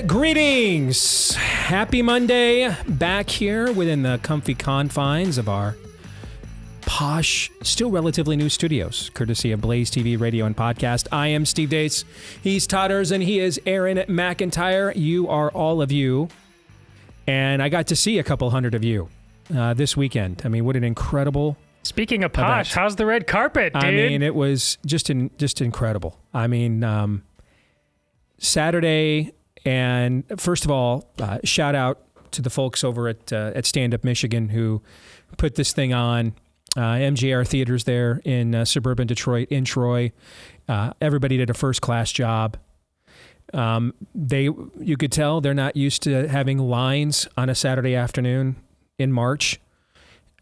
Greetings. Happy Monday. Back here within the comfy confines of our posh, still relatively new studios, courtesy of BlazeTV radio and podcast. I am Steve Deace. He's Todders, and he is Aaron McIntyre. You are all of you. And I got to see a couple hundred of you this weekend. I mean, what an incredible Speaking of posh, event. How's the red carpet, dude? I mean, it was just incredible. I mean, Saturday, and first of all, shout out to the folks over at Stand Up Michigan who put this thing on. MJR Theaters there in suburban Detroit, in Troy. Everybody did a first-class job. You could tell they're not used to having lines on a Saturday afternoon in March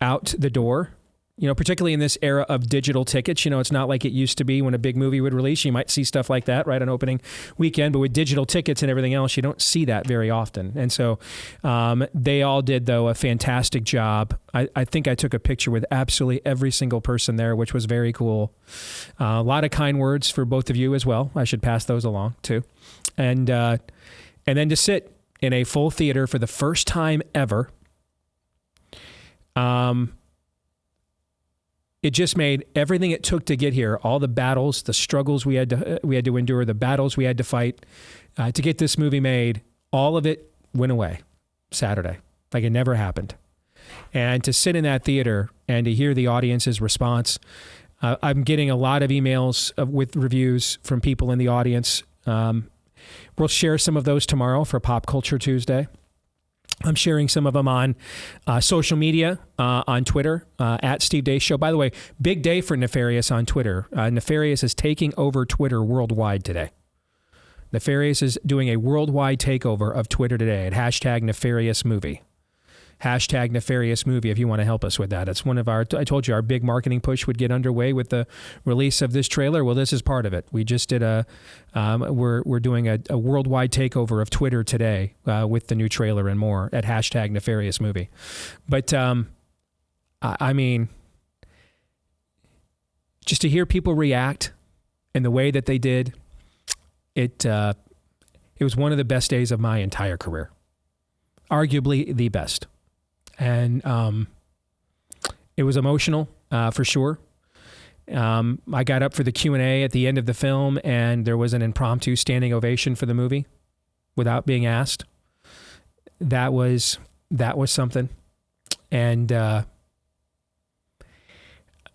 out the door. You know, particularly in this era of digital tickets, you know, it's not like it used to be when a big movie would release. You might see stuff like that, right, on opening weekend. But with digital tickets and everything else, you don't see that very often. And so they all did, though, a fantastic job. I think I took a picture with absolutely every single person there, which was very cool. A lot of kind words for both of you as well. I should pass those along, too. And then to sit in a full theater for the first time ever, it just made everything it took to get here, all the battles, the struggles we had to endure, the battles we had to fight to get this movie made, all of it went away Saturday, like it never happened. And to sit in that theater and to hear the audience's response, I'm getting a lot of emails with reviews from people in the audience. We'll share some of those tomorrow for Pop Culture Tuesday. I'm sharing some of them on social media, on Twitter, at Steve Deace Show. By the way, big day for Nefarious on Twitter. Nefarious is taking over Twitter worldwide today. Nefarious is doing a worldwide takeover of Twitter today at hashtag Nefarious Movie. Hashtag Nefarious Movie if you want to help us with that. It's one of our, I told you, our big marketing push would get underway with the release of this trailer. Well, this is part of it. We just did we're doing a worldwide takeover of Twitter today with the new trailer and more at hashtag Nefarious Movie. But I mean, just to hear people react in the way that they did, it was one of the best days of my entire career. Arguably the best. And it was emotional for sure. I got up for the Q&A at the end of the film, and there was an impromptu standing ovation for the movie without being asked. That was something. And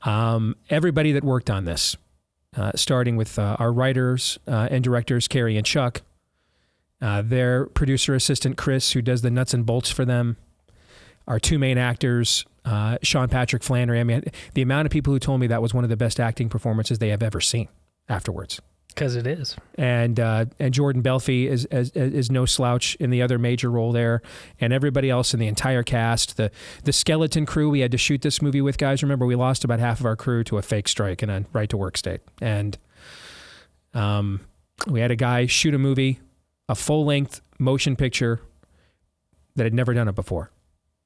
everybody that worked on this, starting with our writers and directors, Carrie and Chuck, their producer assistant, Chris, who does the nuts and bolts for them, our two main actors, Sean Patrick Flannery. I mean, the amount of people who told me that was one of the best acting performances they have ever seen afterwards. Because it is. And Jordan Belfi is no slouch in the other major role there, and everybody else in the entire cast. The skeleton crew we had to shoot this movie with, guys. Remember, we lost about half of our crew to a fake strike and a right to work state. And we had a guy shoot a movie, a full-length motion picture that had never done it before.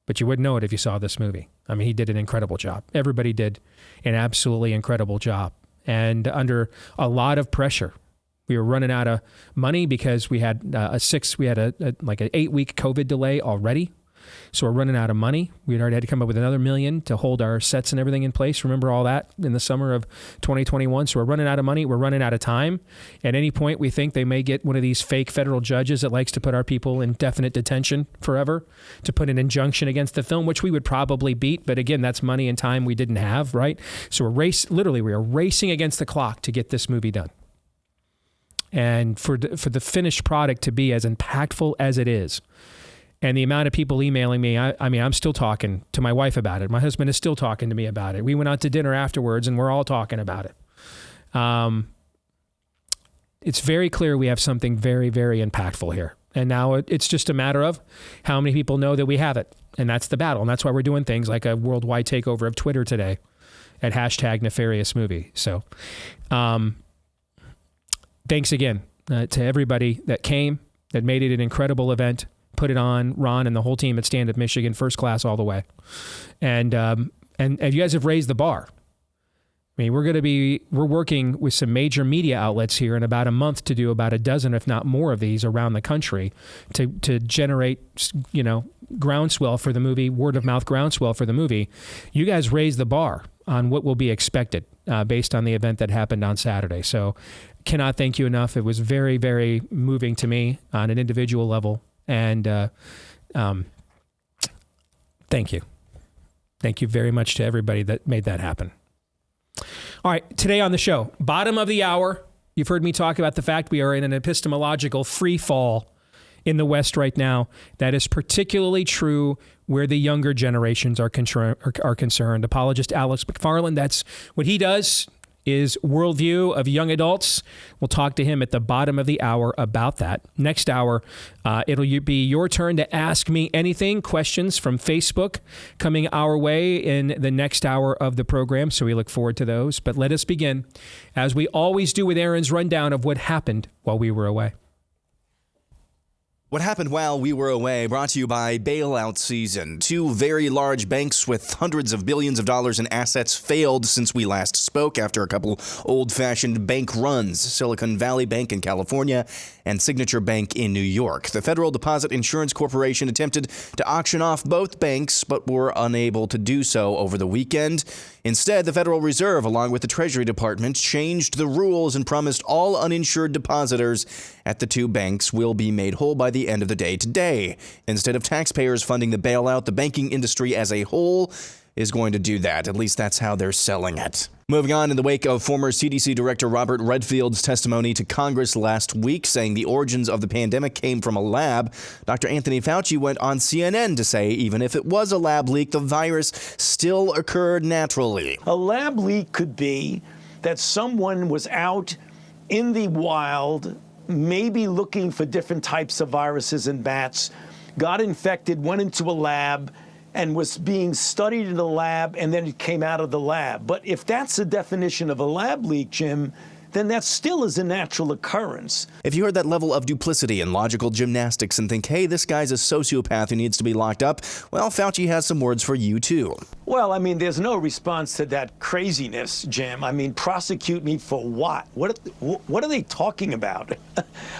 But you wouldn't know it if you saw this movie. I mean, he did an incredible job. Everybody did an absolutely incredible job. And under a lot of pressure, we were running out of money because we had an 8-week COVID delay already. So we're running out of money. We'd already had to come up with another $1 million to hold our sets and everything in place. Remember all that in the summer of 2021? So we're running out of money. We're running out of time. At any point, we think they may get one of these fake federal judges that likes to put our people in definite detention forever to put an injunction against the film, which we would probably beat. But again, that's money and time we didn't have, right? So we are racing against the clock to get this movie done. And for the finished product to be as impactful as it is, and the amount of people emailing me, I mean, I'm still talking to my wife about it. My husband is still talking to me about it. We went out to dinner afterwards, and we're all talking about it. It's very clear we have something very, very impactful here. And now it's just a matter of how many people know that we have it. And that's the battle. And that's why we're doing things like a worldwide takeover of Twitter today at hashtag Nefarious Movie. So thanks again to everybody that came, that made it an incredible event. Put it on, Ron and the whole team at Stand Up Michigan, first class all the way. And you guys have raised the bar. I mean, we're working with some major media outlets here in about a month to do about a dozen, if not more, of these around the country to generate, groundswell for the movie, word of mouth groundswell for the movie. You guys raised the bar on what will be expected based on the event that happened on Saturday. So cannot thank you enough. It was very, very moving to me on an individual level. And thank you. Thank you very much to everybody that made that happen. All right, today on the show, bottom of the hour, you've heard me talk about the fact we are in an epistemological free fall in the West right now. That is particularly true where the younger generations are concerned. Apologist Alex McFarland, that's what he does, is worldview of young adults. We'll talk to him at the bottom of the hour about that. Next hour, it'll be your turn to ask me anything. Questions from Facebook coming our way in the next hour of the program, so we look forward to those. But let us begin, as we always do, with Aaron's rundown of what happened while we were away. What happened while we were away, brought to you by bailout season. Two very large banks with hundreds of billions of dollars in assets failed since we last spoke after a couple old-fashioned bank runs. Silicon Valley Bank in California and Signature Bank in New York. The Federal Deposit Insurance Corporation attempted to auction off both banks, but were unable to do so over the weekend. Instead, the Federal Reserve, along with the Treasury Department, changed the rules and promised all uninsured depositors at the two banks will be made whole by the end of the day today. Instead of taxpayers funding the bailout, the banking industry as a whole is going to do that. At least that's how they're selling it. Moving on, in the wake of former CDC Director Robert Redfield's testimony to Congress last week saying the origins of the pandemic came from a lab, Dr. Anthony Fauci went on CNN to say even if it was a lab leak, the virus still occurred naturally. A lab leak could be that someone was out in the wild, maybe looking for different types of viruses in bats, got infected, went into a lab, and was being studied in the lab, and then it came out of the lab. But if that's the definition of a lab leak, Jim, then that still is a natural occurrence. If you heard that level of duplicity and logical gymnastics and think, hey, this guy's a sociopath who needs to be locked up, well, Fauci has some words for you, too. Well, I mean, there's no response to that craziness, Jim. I mean, prosecute me for what? What are they talking about?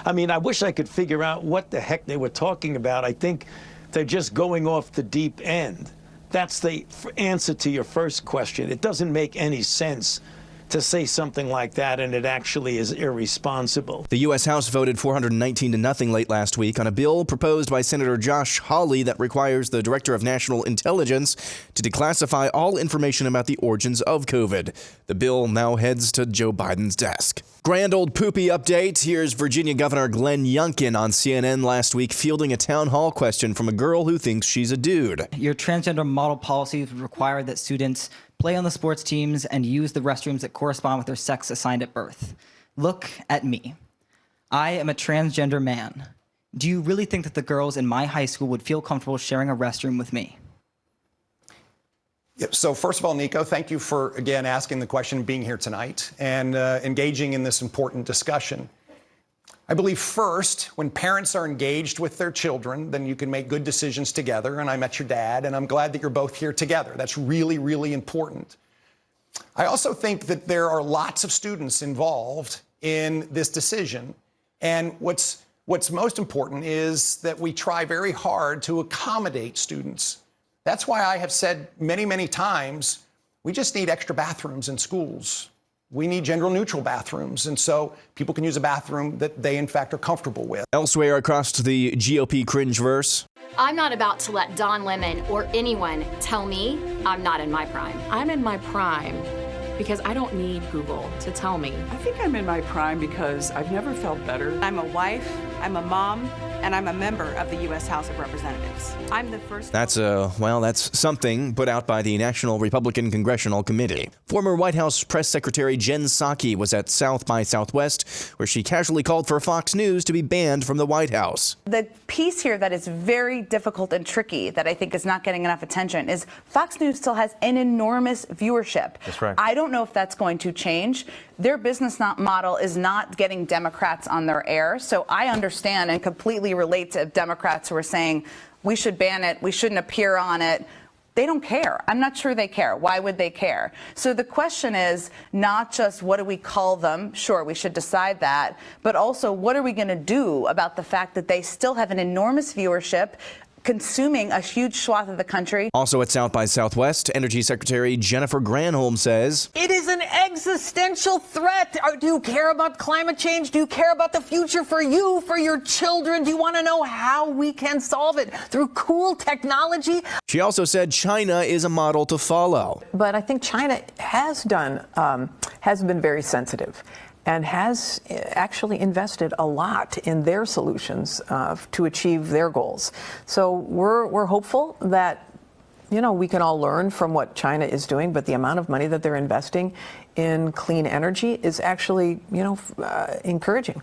I mean, I wish I could figure out what the heck they were talking about. I think they're just going off the deep end. That's the answer to your first question. It doesn't make any sense to say something like that, and it actually is irresponsible. The U.S. House voted 419-0 late last week on a bill proposed by Senator Josh Hawley that requires the Director of National Intelligence to declassify all information about the origins of COVID. The bill now heads to Joe Biden's desk. Grand old poopy update. Here's Virginia Governor Glenn Youngkin on CNN last week fielding a town hall question from a girl who thinks she's a dude. Your transgender model policies require that students play on the sports teams and use the restrooms that correspond with their sex assigned at birth. Look at me. I am a transgender man. Do you really think that the girls in my high school would feel comfortable sharing a restroom with me? Yep. So first of all, Nico, thank you for, again, asking the question, being here tonight, and engaging in this important discussion. I believe first, when parents are engaged with their children, then you can make good decisions together. And I met your dad, and I'm glad that you're both here together. That's really, really important. I also think that there are lots of students involved in this decision. And what's most important is that we try very hard to accommodate students. That's why I have said many, many times, we just need extra bathrooms in schools. We need gender-neutral bathrooms, and so people can use a bathroom that they, in fact, are comfortable with. Elsewhere across the GOP cringe-verse. I'm not about to let Don Lemon or anyone tell me I'm not in my prime. I'm in my prime because I don't need Google to tell me. I think I'm in my prime because I've never felt better. I'm a wife, I'm a mom, and I'm a member of the U.S. House of Representatives. I'm the first... That's something put out by the National Republican Congressional Committee. Former White House Press Secretary Jen Psaki was at South by Southwest, where she casually called for Fox News to be banned from the White House. The piece here that is very difficult and tricky that I think is not getting enough attention is Fox News still has an enormous viewership. That's right. I don't know if that's going to change. Their business model is not getting Democrats on their air, so I understand and completely relate to Democrats who are saying we should ban it, we shouldn't appear on it. They don't care. I'm not sure they care. Why would they care? So the question is not just what do we call them? Sure, we should decide that. But also, what are we going to do about the fact that they still have an enormous viewership, consuming a huge swath of the country? Also at South by Southwest, Energy Secretary Jennifer Granholm says, it is an existential threat. Do you care about climate change? Do you care about the future for you, for your children? Do you want to know how we can solve it? Through cool technology? She also said China is a model to follow. But I think China has been very sensitive and has actually invested a lot in their solutions to achieve their goals. So we're hopeful that, we can all learn from what China is doing, but the amount of money that they're investing in clean energy is actually, encouraging.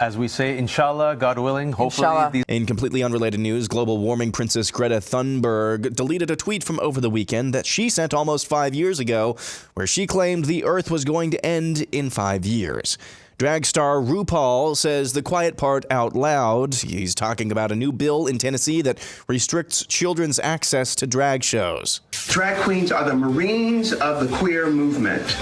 As we say, inshallah, God willing, hopefully. Inshallah. In completely unrelated news, global warming princess Greta Thunberg deleted a tweet from over the weekend that she sent almost 5 years ago, where she claimed the Earth was going to end in 5 years. Drag star RuPaul says the quiet part out loud. He's talking about a new bill in Tennessee that restricts children's access to drag shows. Drag queens are the Marines of the queer movement.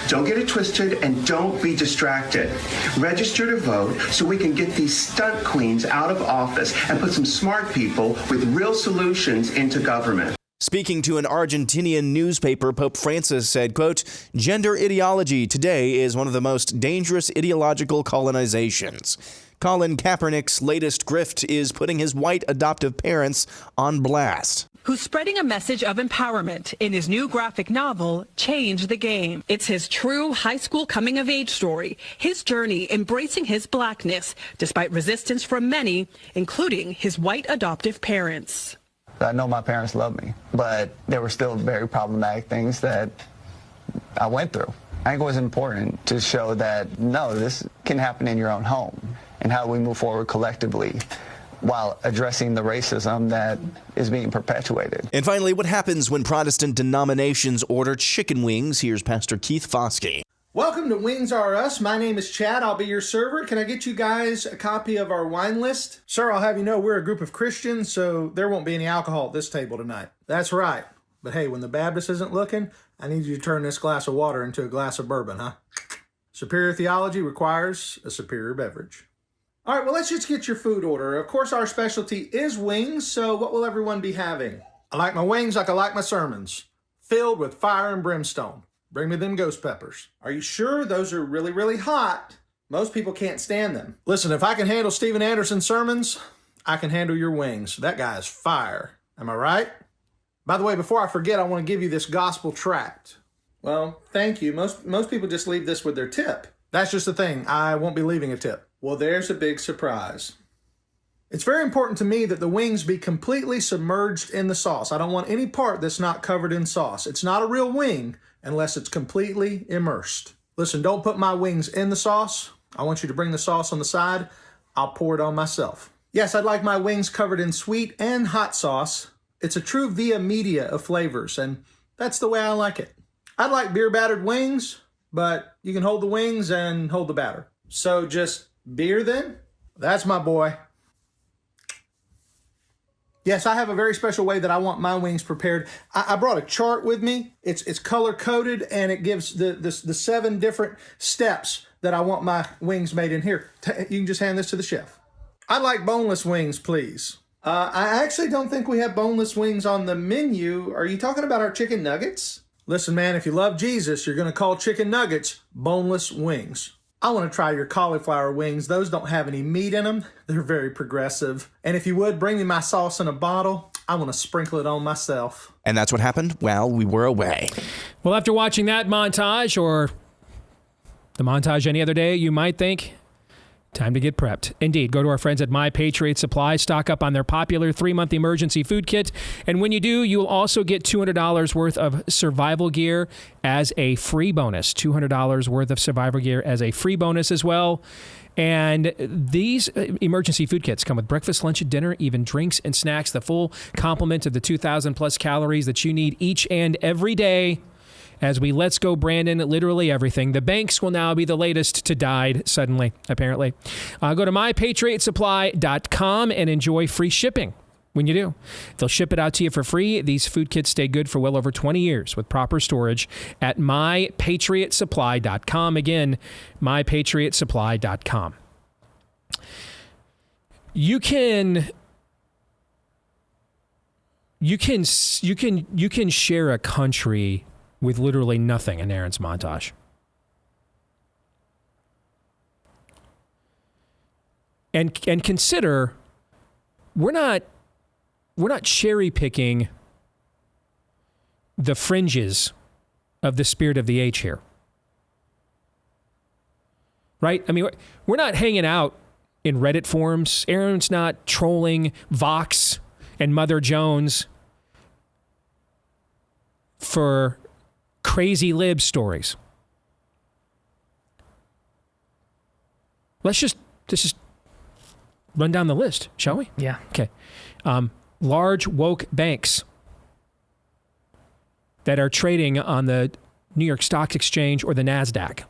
Don't get it twisted and don't be distracted. Register to vote so we can get these stunt queens out of office and put some smart people with real solutions into government. Speaking to an Argentinian newspaper, Pope Francis said, quote, gender ideology today is one of the most dangerous ideological colonizations. Colin Kaepernick's latest grift is putting his white adoptive parents on blast. Who's spreading a message of empowerment in his new graphic novel, Change the Game. It's his true high school coming-of-age story, his journey embracing his blackness, despite resistance from many, including his white adoptive parents. I know my parents love me, but there were still very problematic things that I went through. I think it was important to show that, no, this can happen in your own home, and how we move forward collectively while addressing the racism that is being perpetuated. And finally, what happens when Protestant denominations order chicken wings? Here's Pastor Keith Foskey. Welcome to Wings R Us. My name is Chad. I'll be your server. Can I get you guys a copy of our wine list? Sir, I'll have you know we're a group of Christians, so there won't be any alcohol at this table tonight. That's right. But hey, when the Baptist isn't looking, I need you to turn this glass of water into a glass of bourbon, huh? Superior theology requires a superior beverage. All right, well, let's just get your food order. Of course, our specialty is wings, so what will everyone be having? I like my wings like I like my sermons, filled with fire and brimstone. Bring me them ghost peppers. Are you sure those are really, really hot? Most people can't stand them. Listen, if I can handle Steven Anderson's sermons, I can handle your wings. That guy is fire. Am I right? By the way, before I forget, I want to give you this gospel tract. Well, thank you. Most people just leave this with their tip. That's just the thing. I won't be leaving a tip. Well, there's a big surprise. It's very important to me that the wings be completely submerged in the sauce. I don't want any part that's not covered in sauce. It's not a real wing unless it's completely immersed. Listen, don't put my wings in the sauce. I want you to bring the sauce on the side. I'll pour it on myself. Yes, I'd like my wings covered in sweet and hot sauce. It's a true via media of flavors, and that's the way I like it. I'd like beer-battered wings, but you can hold the wings and hold the batter. So just beer then? That's my boy. Yes, I have a very special way that I want my wings prepared. I brought a chart with me. It's color-coded, and it gives the 7 different steps that I want my wings made in here. You can just hand this to the chef. I'd like boneless wings, please. I actually don't think we have boneless wings on the menu. Are you talking about our chicken nuggets? Listen, man, if you love Jesus, you're going to call chicken nuggets boneless wings. I want to try your cauliflower wings. Those don't have any meat in them. They're very progressive. And if you would, bring me my sauce in a bottle. I want to sprinkle it on myself. And that's what happened while we were away. Well, after watching that montage, or the montage any other day, you might think, time to get prepped. Indeed, go to our friends at My Patriot Supply, stock up on their popular 3-month emergency food kit. And when you do, you'll also get $200 worth of survival gear as a free bonus. $200 worth of survival gear as a free bonus as well. And these emergency food kits come with breakfast, lunch, and dinner, even drinks and snacks, the full complement of the 2,000 plus calories that you need each and every day. As we let's go, Brandon, literally everything. The banks will now be the latest to die suddenly, apparently. Go to mypatriotsupply.com and enjoy free shipping when you do. They'll ship it out to you for free. These food kits stay good for well over 20 years with proper storage at mypatriotsupply.com. Again, mypatriotsupply.com. You can share a country with literally nothing in Aaron's montage. And consider, we're not cherry picking the fringes of the spirit of the age here. Right? I mean, we're not hanging out in Reddit forums. Aaron's not trolling Vox and Mother Jones for crazy lib stories. Let's just run down the list, shall we? Yeah. Okay. Large woke banks that are trading on the New York Stock Exchange or the NASDAQ.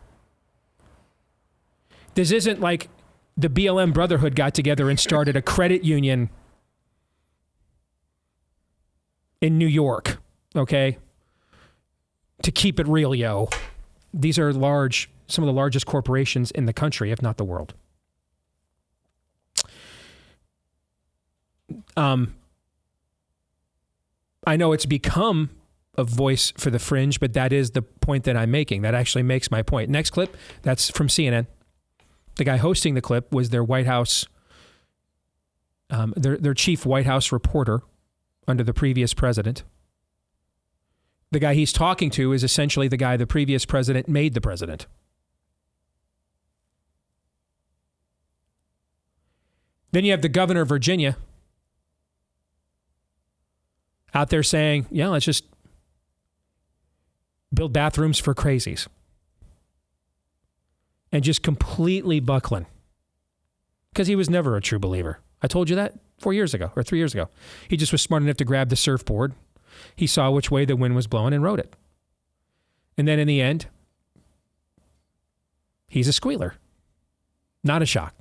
This isn't like the BLM Brotherhood got together and started a credit union in New York, okay? To keep it real, yo. These are some of the largest corporations in the country, if not the world. I know it's become a voice for the fringe, but that is the point that I'm making. That actually makes my point. Next clip, that's from CNN. The guy hosting the clip was their White House, their chief White House reporter under the previous president. The guy he's talking to is essentially the guy the previous president made the president. Then you have the governor of Virginia out there saying, yeah, let's just build bathrooms for crazies. And just completely buckling. Because he was never a true believer. I told you that 4 years ago or 3 years ago. He just was smart enough to grab the surfboard. He saw which way the wind was blowing and rode it. And then in the end, he's a squealer. Not a shock.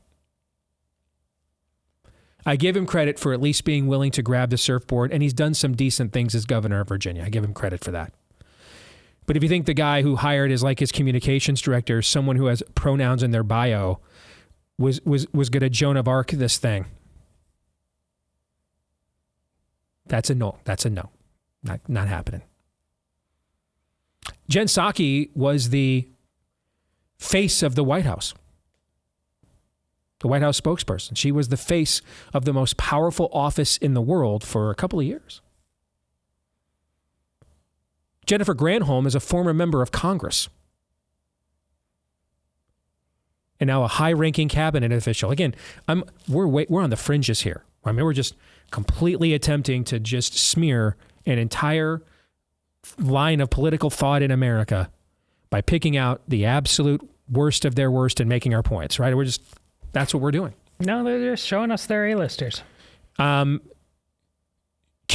I give him credit for at least being willing to grab the surfboard, and he's done some decent things as governor of Virginia. I give him credit for that. But if you think the guy who hired as like his communications director, someone who has pronouns in their bio, was going to Joan of Arc this thing, that's a no. That's a no. Not happening. Jen Psaki was the face of the White House. The White House spokesperson. She was the face of the most powerful office in the world for a couple of years. Jennifer Granholm is a former member of Congress and now a high-ranking cabinet official. Again, we're on the fringes here. I mean, we're just completely attempting to just smear an entire line of political thought in America by picking out the absolute worst of their worst and making our points, right? That's what we're doing. No, they're just showing us their A-listers. Can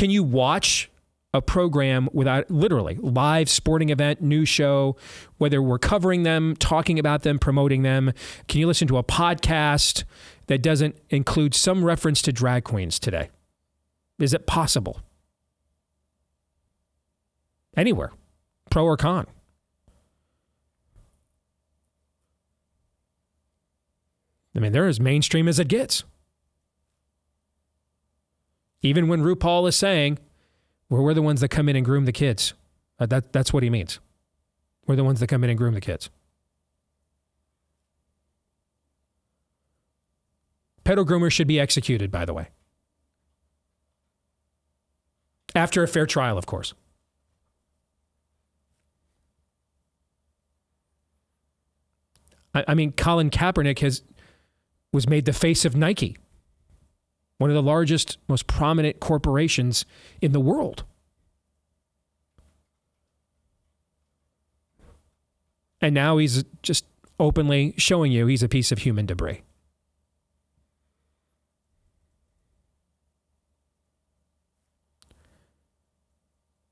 you watch a program without literally live sporting event, news show, whether we're covering them, talking about them, promoting them? Can you listen to a podcast that doesn't include some reference to drag queens today? Is it possible? Anywhere, pro or con. I mean, they're as mainstream as it gets. Even when RuPaul is saying, well, we're the ones that come in and groom the kids. That's what he means. We're the ones that come in and groom the kids. Pedo groomers should be executed, by the way. After a fair trial, of course. I mean, Colin Kaepernick was made the face of Nike, one of the largest, most prominent corporations in the world. And now he's just openly showing you he's a piece of human debris.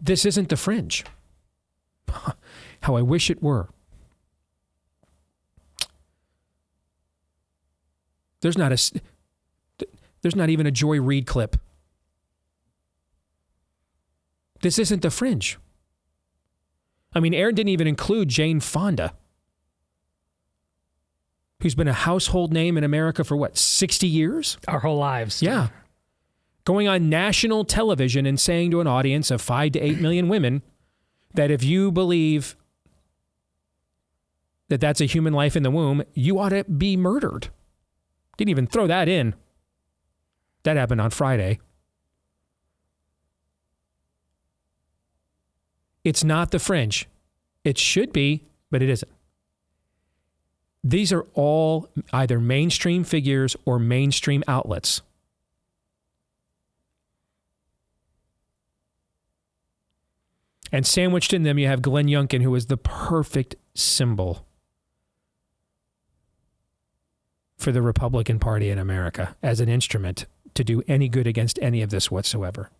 This isn't the fringe. How I wish it were. There's not even a Joy Reid clip This isn't the fringe. I mean, Aaron didn't even include Jane Fonda, who's been a household name in America for what, 60 years? Our whole lives. Yeah. Going on national television and saying to an audience of 5 to 8 million women that if you believe that that's a human life in the womb, you ought to be murdered. Didn't even throw that in. That happened on Friday. It's not the fringe. It should be, but it isn't. These are all either mainstream figures or mainstream outlets. And sandwiched in them, you have Glenn Youngkin, who is the perfect symbol for the Republican Party in America as an instrument to do any good against any of this whatsoever.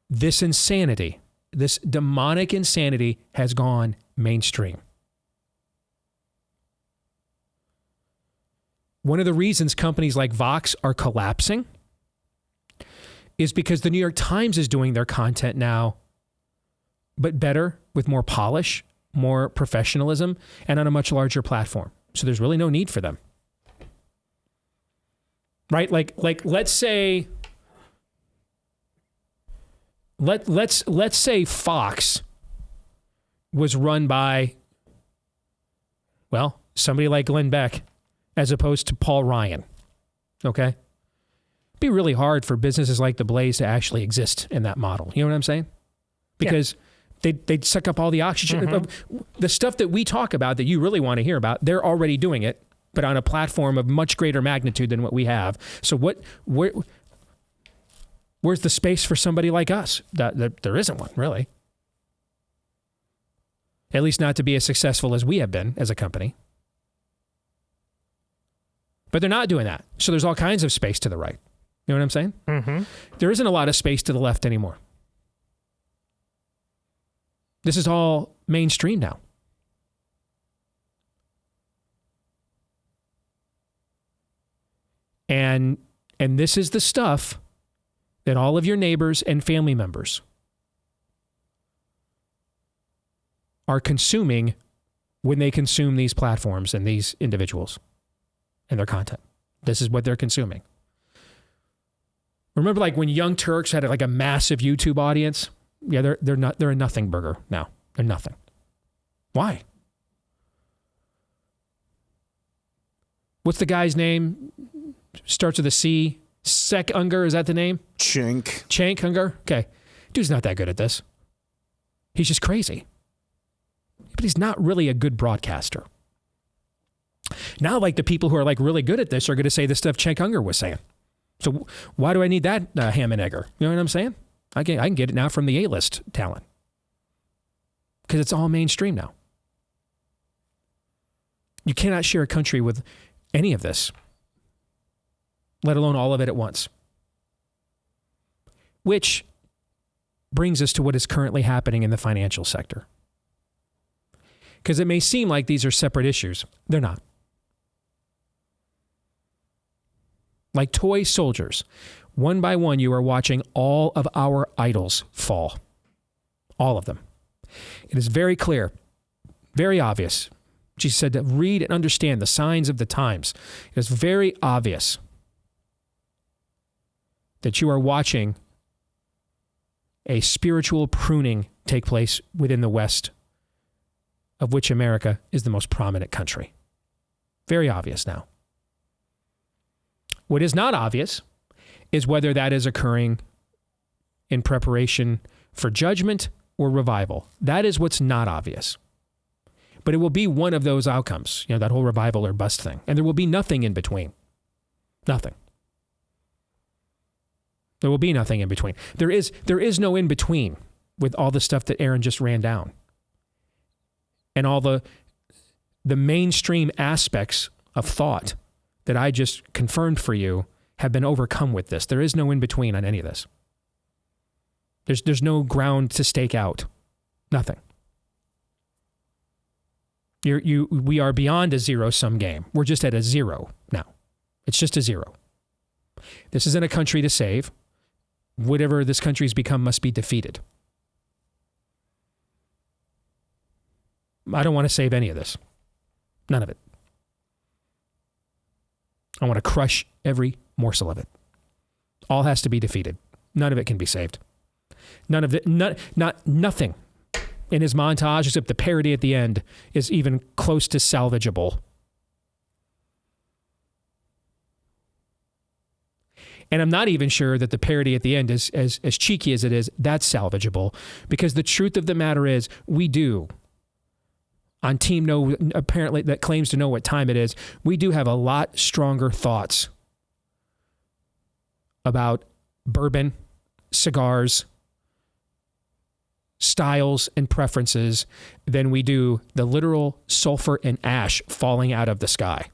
This insanity, this demonic insanity has gone mainstream. One of the reasons companies like Vox are collapsing is because the New York Times is doing their content now, but better, with more polish, more professionalism, and on a much larger platform. So there's really no need for them. Right? Like let's say let's say Fox was run by, well, somebody like Glenn Beck as opposed to Paul Ryan. Okay? It'd be really hard for businesses like the Blaze to actually exist in that model. You know what I'm saying? Because they'd suck up all the oxygen. Mm-hmm. The stuff that we talk about that you really want to hear about, they're already doing it, but on a platform of much greater magnitude than what we have. So where's the space for somebody like us? There isn't one, really. At least not to be as successful as we have been as a company. But they're not doing that. So there's all kinds of space to the right. You know what I'm saying? Mm-hmm. There isn't a lot of space to the left anymore. This is all mainstream now. And this is the stuff that all of your neighbors and family members are consuming when they consume these platforms and these individuals and their content. This is what they're consuming. Remember, like when Young Turks had like a massive YouTube audience? Yeah, they're a nothing burger now. They're nothing. Why? What's the guy's name? Starts with a C. Sek Unger, is that the name? Cenk Unger? Okay. Dude's not that good at this. He's just crazy. But he's not really a good broadcaster. Now, like the people who are like really good at this are going to say the stuff Cenk Unger was saying. So why do I need that ham and egger? You know what I'm saying? I can get it now from the A-list talent. Because it's all mainstream now. You cannot share a country with any of this, let alone all of it at once. Which brings us to what is currently happening in the financial sector. Because it may seem like these are separate issues. They're not. Like toy soldiers, one by one, you are watching all of our idols fall. All of them. It is very clear, very obvious. She said to read and understand the signs of the times. It is very obvious that you are watching a spiritual pruning take place within the West, of which America is the most prominent country. Very obvious now. What is not obvious is whether that is occurring in preparation for judgment or revival. That is what's not obvious. But it will be one of those outcomes, that whole revival or bust thing. And there will be nothing in between. Nothing. There will be nothing in between. There is no in between with all the stuff that Aaron just ran down. And all the mainstream aspects of thought that I just confirmed for you have been overcome with this. There is no in between on any of this. There's no ground to stake out. Nothing. We are beyond a zero-sum game. We're just at a zero now. It's just a zero. This isn't a country to save. Whatever this country's become must be defeated. I don't want to save any of this. None of it. I want to crush every morsel of it. All has to be defeated. None of it can be saved. None of it, nothing in his montage, except the parody at the end, is even close to salvageable. And I'm not even sure that the parody at the end is as cheeky as it is, that's salvageable. Because the truth of the matter is, we do, on Team No, apparently, that claims to know what time it is, we do have a lot stronger thoughts about bourbon, cigars, styles, and preferences than we do the literal sulfur and ash falling out of the sky.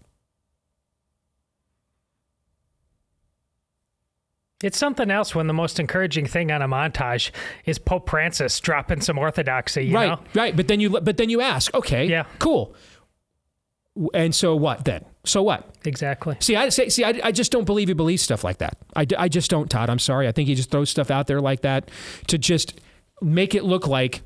It's something else when the most encouraging thing on a montage is Pope Francis dropping some orthodoxy, you know? Right. But then you ask, okay, yeah, cool. And so what then? So what? Exactly. I just don't believe he believes stuff like that. I just don't, Todd. I'm sorry. I think he just throws stuff out there like that to just make it look like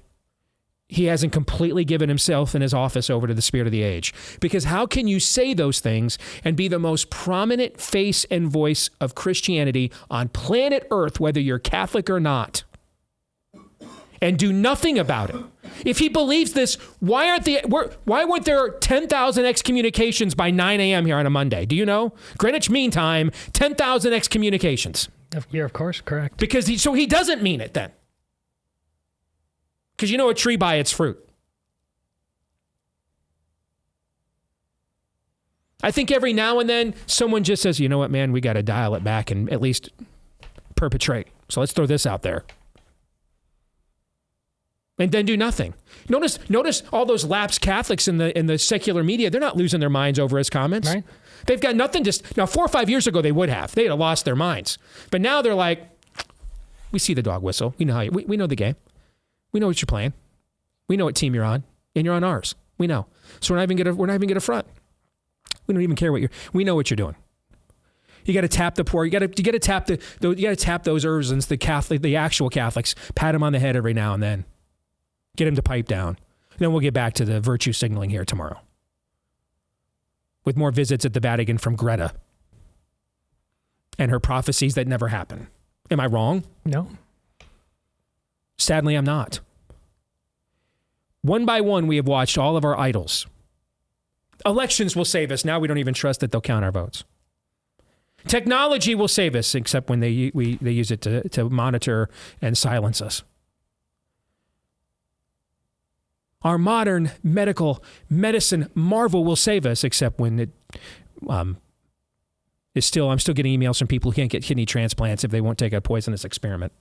he hasn't completely given himself and his office over to the spirit of the age. Because how can you say those things and be the most prominent face and voice of Christianity on planet Earth, whether you're Catholic or not, and do nothing about it? If he believes this, why weren't there 10,000 excommunications by 9 a.m. here on a Monday? Do you know? Greenwich Mean Time, 10,000 excommunications. You're of course correct. Because he doesn't mean it then. Because you know a tree by its fruit. I think every now and then someone just says, you know what, man, we got to dial it back and at least perpetrate. So let's throw this out there. And then do nothing. Notice all those lapsed Catholics in the secular media, they're not losing their minds over his comments. Right. They've got nothing now 4 or 5 years ago they would have. They'd have lost their minds. But now they're like, we see the dog whistle. We know we know the game. We know what you're playing. We know what team you're on, and you're on ours. We know. So we're not even gonna front. We don't even care we know what you're doing. You got to tap the poor. You got to tap those Urzens, the actual Catholics. Pat them on the head every now and then. Get him to pipe down. Then we'll get back to the virtue signaling here tomorrow. With more visits at the Vatican from Greta and her prophecies that never happen. Am I wrong? No. Sadly, I'm not. One by one, we have watched all of our idols. Elections will save us. Now we don't even trust that they'll count our votes. Technology will save us, except when they use it to monitor and silence us. Our modern medicine marvel will save us, except when it is still. I'm still getting emails from people who can't get kidney transplants if they won't take a poisonous experiment.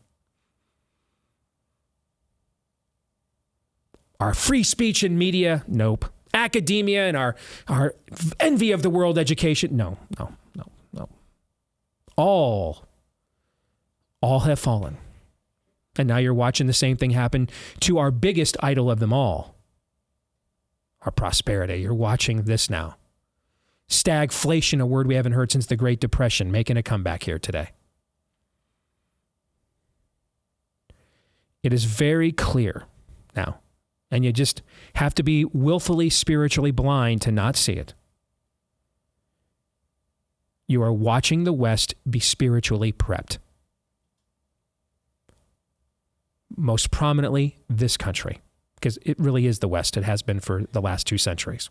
Our free speech and media, nope. Academia and our envy of the world, education, no. All have fallen. And now you're watching the same thing happen to our biggest idol of them all, our prosperity. You're watching this now. Stagflation, a word we haven't heard since the Great Depression, making a comeback here today. It is very clear now. And you just have to be willfully spiritually blind to not see it. You are watching the West be spiritually prepped. Most prominently, this country, because it really is the West. It has been for the last 2 centuries.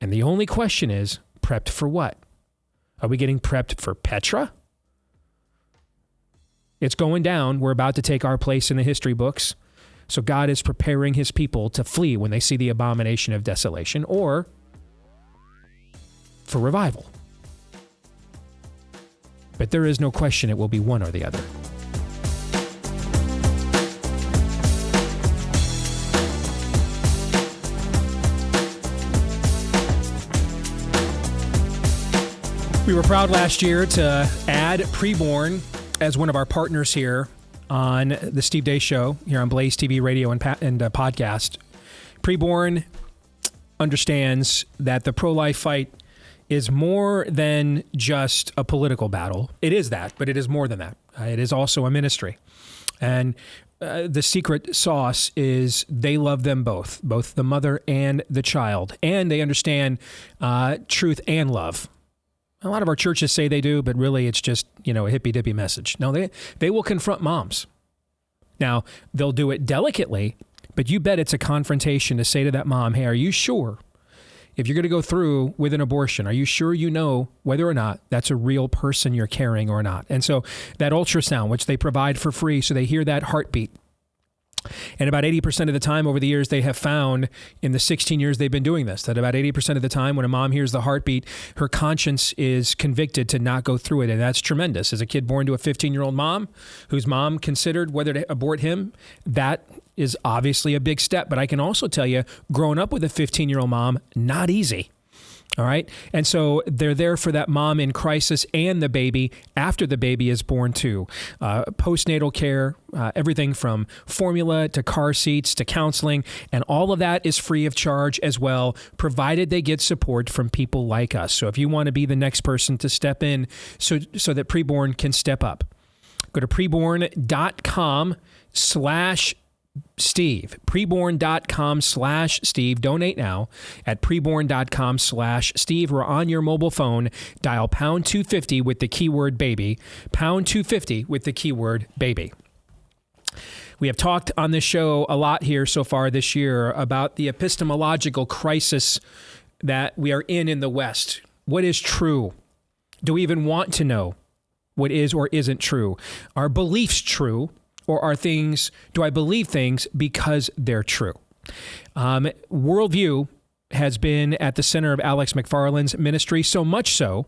And the only question is, prepped for what? Are we getting prepped for Petra? It's going down. We're about to take our place in the history books. So God is preparing his people to flee when they see the abomination of desolation, or for revival. But there is no question it will be one or the other. We were proud last year to add Preborn as one of our partners here on the Steve Deace Show here on BlazeTV radio and podcast. Preborn understands that the pro-life fight is more than just a political battle. It is that, but it is more than that. It is also a ministry. And the secret sauce is they love them both the mother and the child. And they understand truth and love. A lot of our churches say they do, but really it's just, a hippy-dippy message. No, they will confront moms. Now, they'll do it delicately, but you bet it's a confrontation to say to that mom, hey, are you sure if you're going to go through with an abortion, are you sure you know whether or not that's a real person you're carrying or not? And so that ultrasound, which they provide for free, so they hear that heartbeat. And about 80% of the time over the years, they have found in the 16 years they've been doing this, that about 80% of the time when a mom hears the heartbeat, her conscience is convicted to not go through it. And that's tremendous. As a kid born to a 15-year-old mom, whose mom considered whether to abort him, that is obviously a big step. But I can also tell you, growing up with a 15-year-old mom, not easy. All right. And so they're there for that mom in crisis and the baby after the baby is born too. Postnatal care, everything from formula to car seats to counseling. And all of that is free of charge as well, provided they get support from people like us. So if you want to be the next person to step in so that Preborn can step up, go to preborn.com/Steve, preborn.com/Steve. Donate now at preborn.com/Steve, or on your mobile phone, dial pound 250 with the keyword baby, pound 250 with the keyword baby. We have talked on this show a lot here so far this year about the epistemological crisis that we are in the West. What is true? Do we even want to know what is or isn't true? Are beliefs true? Or do I believe things because they're true? Worldview has been at the center of Alex McFarland's ministry, so much so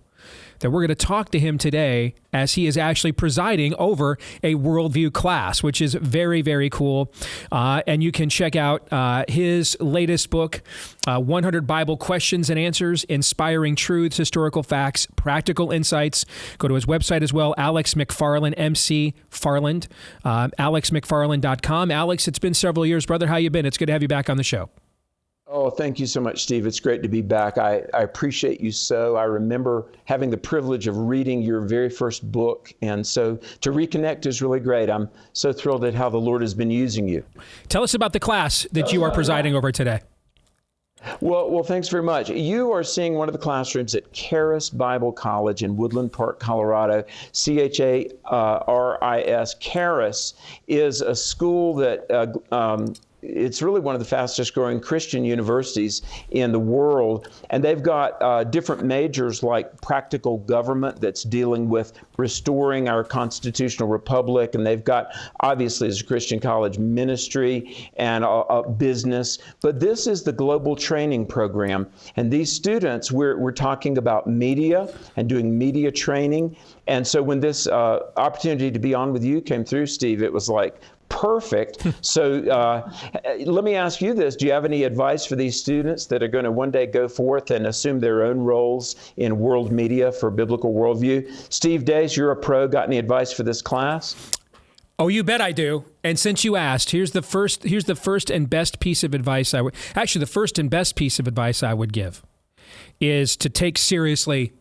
that we're going to talk to him today as he is actually presiding over a worldview class, which is very, very cool. And you can check out his latest book, 100 Bible Questions and Answers, Inspiring Truths, Historical Facts, Practical Insights. Go to his website as well, Alex McFarland, MC Farland, alexmcfarland.com. Alex, it's been several years, brother. How you been? It's good to have you back on the show. Oh, thank you so much, Steve. It's great to be back. I appreciate you so. I remember having the privilege of reading your very first book. And so to reconnect is really great. I'm so thrilled at how the Lord has been using you. Tell us about the class that you are presiding over today. Well, thanks very much. You are seeing one of the classrooms at Charis Bible College in Woodland Park, Colorado. CHARIS. Charis is a school that it's really one of the fastest growing Christian universities in the world. And they've got different majors like practical government that's dealing with restoring our constitutional republic. And they've got, obviously, as a Christian college, ministry and business. But this is the global training program. And these students, we're talking about media and doing media training. And so when this opportunity to be on with you came through, Steve, it was like, perfect. So let me ask you this. Do you have any advice for these students that are going to one day go forth and assume their own roles in world media for biblical worldview? Steve Deace, you're a pro. Got any advice for this class? Oh, you bet I do. And since you asked, here's the first and best piece of advice the first and best piece of advice I would give is to take seriously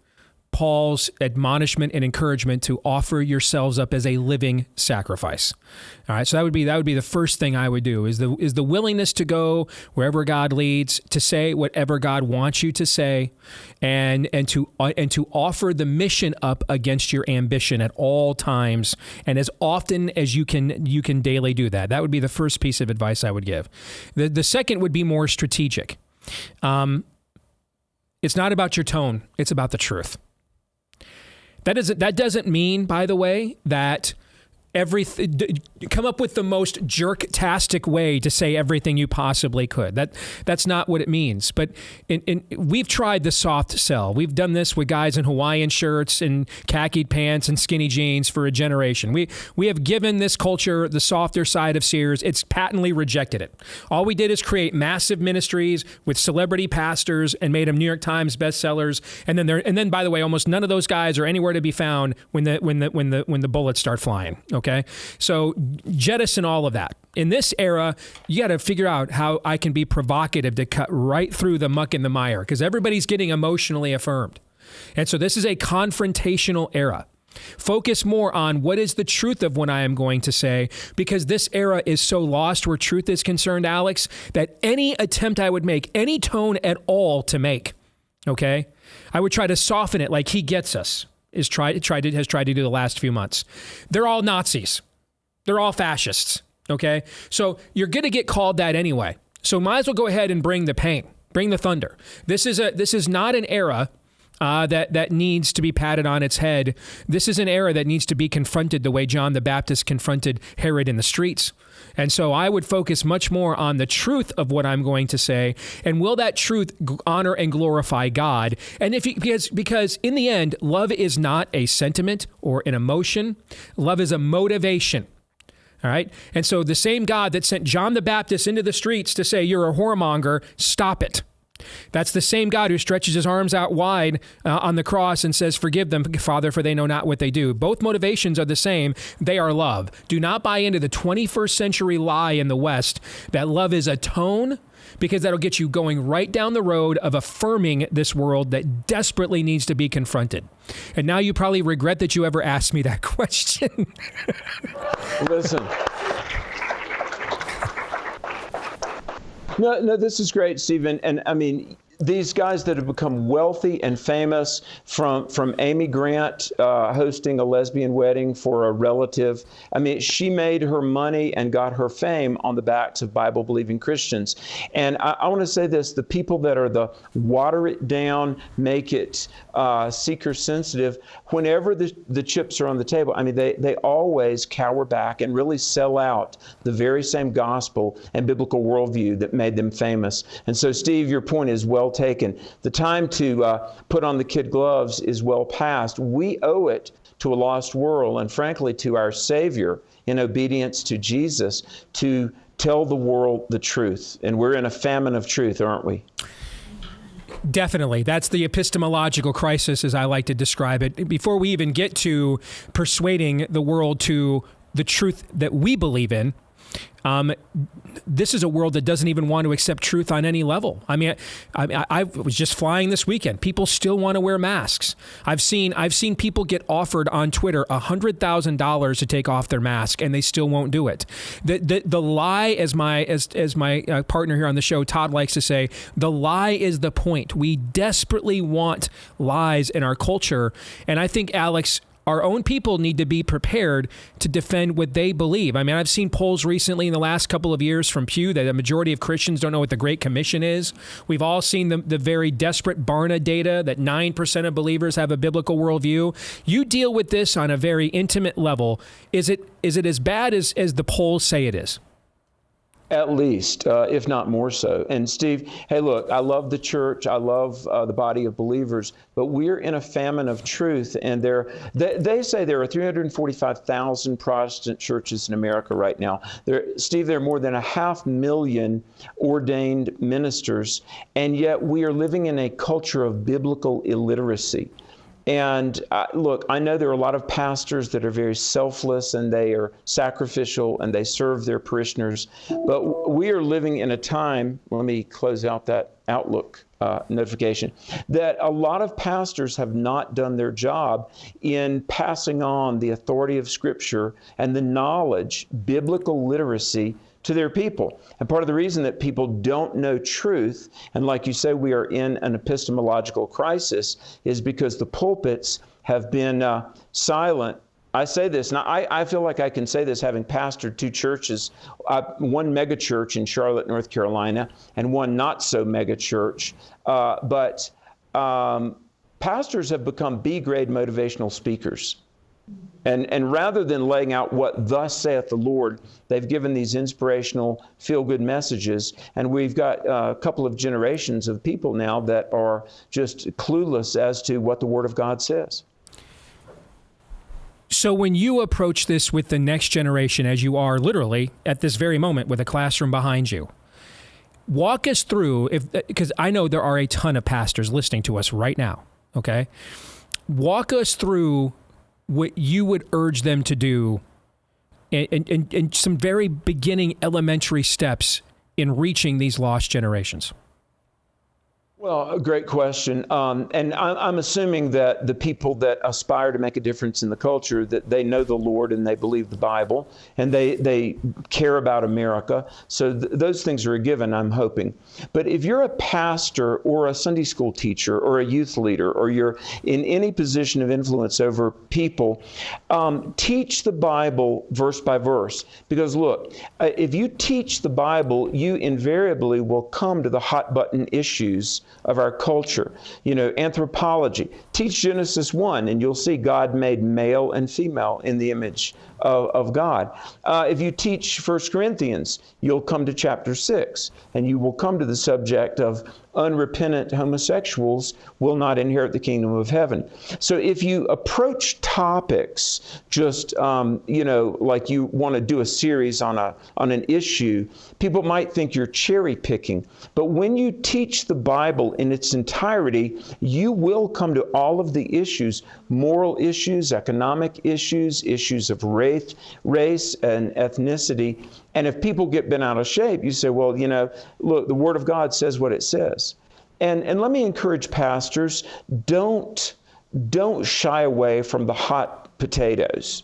Paul's admonishment and encouragement to offer yourselves up as a living sacrifice. All right, so that would be the first thing I would do is the willingness to go wherever God leads, to say whatever God wants you to say, and to offer the mission up against your ambition at all times and as often as you can daily do that. That would be the first piece of advice I would give. The second would be more strategic. It's not about your tone; it's about the truth. That doesn't mean, by the way, that come up with the most jerk-tastic way to say everything you possibly could. That's not what it means. But we've tried the soft sell. We've done this with guys in Hawaiian shirts and khaki pants and skinny jeans for a generation. We have given this culture the softer side of Sears. It's patently rejected it. All we did is create massive ministries with celebrity pastors and made them New York Times bestsellers. And then by the way, almost none of those guys are anywhere to be found when the bullets start flying. Okay. So jettison all of that. In this era, you got to figure out how I can be provocative to cut right through the muck and the mire, because everybody's getting emotionally affirmed. And so this is a confrontational era. Focus more on what is the truth of what I am going to say, because this era is so lost where truth is concerned, Alex, that any attempt I would make, any tone at all to make, okay, I would try to soften it like he gets us, has tried to do the last few months. They're all Nazis. They're all fascists, okay? So you're going to get called that anyway. So might as well go ahead and bring the pain, bring the thunder. This is not an era that needs to be patted on its head. This is an era that needs to be confronted the way John the Baptist confronted Herod in the streets. And so I would focus much more on the truth of what I'm going to say, and will that truth honor and glorify God? And because in the end, love is not a sentiment or an emotion. Love is a motivation. All right. And so the same God that sent John the Baptist into the streets to say, you're a whoremonger, stop it. That's the same God who stretches his arms out wide on the cross and says, forgive them, Father, for they know not what they do. Both motivations are the same. They are love. Do not buy into the 21st century lie in the West that love is a tone, because that'll get you going right down the road of affirming this world that desperately needs to be confronted. And now you probably regret that you ever asked me that question. Listen. No, this is great, Stephen. And I mean, these guys that have become wealthy and famous, from Amy Grant hosting a lesbian wedding for a relative. I mean, she made her money and got her fame on the backs of Bible-believing Christians. And I want to say this, the people that are the water it down, make it seeker-sensitive, whenever the chips are on the table, I mean, they always cower back and really sell out the very same gospel and biblical worldview that made them famous. And so, Steve, your point is well taken. The time to put on the kid gloves is well past. We owe it to a lost world, and frankly to our Savior, in obedience to Jesus, to tell the world the truth. And we're in a famine of truth, aren't we? Definitely. That's the epistemological crisis, as I like to describe it. Before we even get to persuading the world to the truth that we believe in, this is a world that doesn't even want to accept truth on any level. I mean, I was just flying this weekend. People still want to wear masks. I've seen people get offered on Twitter $100,000 to take off their mask, and they still won't do it. The lie, as my partner here on the show, Todd, likes to say, the lie is the point. We desperately want lies in our culture, and I think, Alex, our own people need to be prepared to defend what they believe. I mean, I've seen polls recently in the last couple of years from Pew that a majority of Christians don't know what the Great Commission is. We've all seen the very desperate Barna data that 9% of believers have a biblical worldview. You deal with this on a very intimate level. Is it as bad as the polls say it is? At least, if not more so. And Steve, hey, look, I love the church. I love the body of believers, but we're in a famine of truth. And they say there are 345,000 Protestant churches in America right now. Steve, there are more than 500,000 ordained ministers, and yet we are living in a culture of biblical illiteracy. And look, I know there are a lot of pastors that are very selfless, and they are sacrificial, and they serve their parishioners. But we are living in a time, let me close out that Outlook notification, that a lot of pastors have not done their job in passing on the authority of Scripture and the knowledge, biblical literacy, to their people. And part of the reason that people don't know truth, and like you say, we are in an epistemological crisis, is because the pulpits have been silent. I say this, and I feel like I can say this having pastored two churches, one mega church in Charlotte, North Carolina, and one not so mega church. But pastors have become B-grade motivational speakers. And rather than laying out what thus saith the Lord, they've given these inspirational, feel-good messages. And we've got a couple of generations of people now that are just clueless as to what the Word of God says. So when you approach this with the next generation, as you are literally at this very moment with a classroom behind you, walk us through, because I know there are a ton of pastors listening to us right now, okay? Walk us through what you would urge them to do and some very beginning elementary steps in reaching these lost generations? Well, a great question. And I'm assuming that the people that aspire to make a difference in the culture, that they know the Lord and they believe the Bible and they care about America. So those things are a given, I'm hoping. But if you're a pastor or a Sunday school teacher or a youth leader, or you're in any position of influence over people, teach the Bible verse by verse. Because look, if you teach the Bible, you invariably will come to the hot button issues of our culture. You know, anthropology. Teach Genesis 1 and you'll see God made male and female in the image of God. If you teach 1 Corinthians, you'll come to chapter 6 and you will come to the subject of unrepentant homosexuals will not inherit the kingdom of heaven. So if you approach topics just, like you want to do a series on an issue, people might think you're cherry picking. But when you teach the Bible in its entirety, you will come to all of the issues, moral issues, economic issues, issues of race and ethnicity. And if people get bent out of shape, you say, well, look, the Word of God says what it says. And let me encourage pastors, don't shy away from the hot potatoes.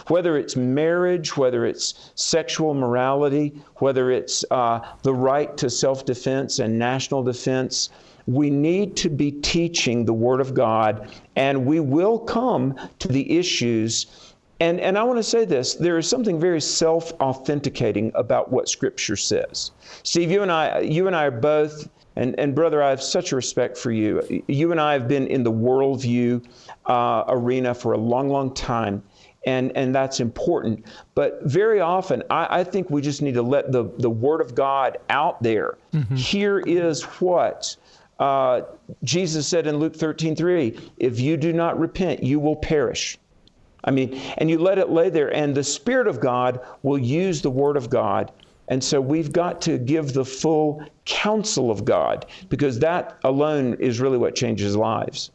Whether it's marriage, whether it's sexual morality, whether it's the right to self-defense and national defense, we need to be teaching the Word of God, and we will come to the issues. And I want to say this, there is something very self-authenticating about what Scripture says. Steve, you and I are both, and brother, I have such a respect for you. You and I have been in the worldview arena for a long, long time, and that's important. But very often, I think we just need to let the Word of God out there. Mm-hmm. Here is what Jesus said in Luke 13:3, if you do not repent, you will perish. And you let it lay there, and the Spirit of God will use the Word of God. And so we've got to give the full counsel of God, because that alone is really what changes lives.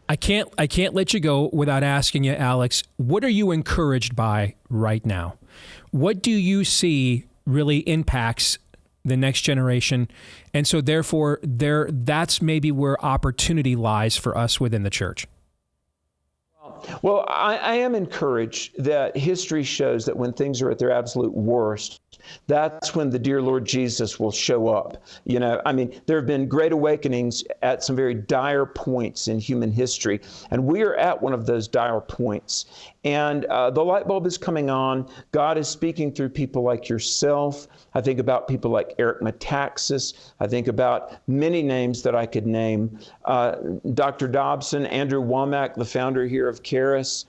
I can't let you go without asking you, Alex, what are you encouraged by right now? What do you see really impacts the next generation? And so therefore, that's maybe where opportunity lies for us within the church. Well, I am encouraged that history shows that when things are at their absolute worst, that's when the dear Lord Jesus will show up. There have been great awakenings at some very dire points in human history, and we are at one of those dire points. And the light bulb is coming on. God is speaking through people like yourself. I think about people like Eric Metaxas. I think about many names that I could name. Dr. Dobson, Andrew Womack, the founder here of Charis,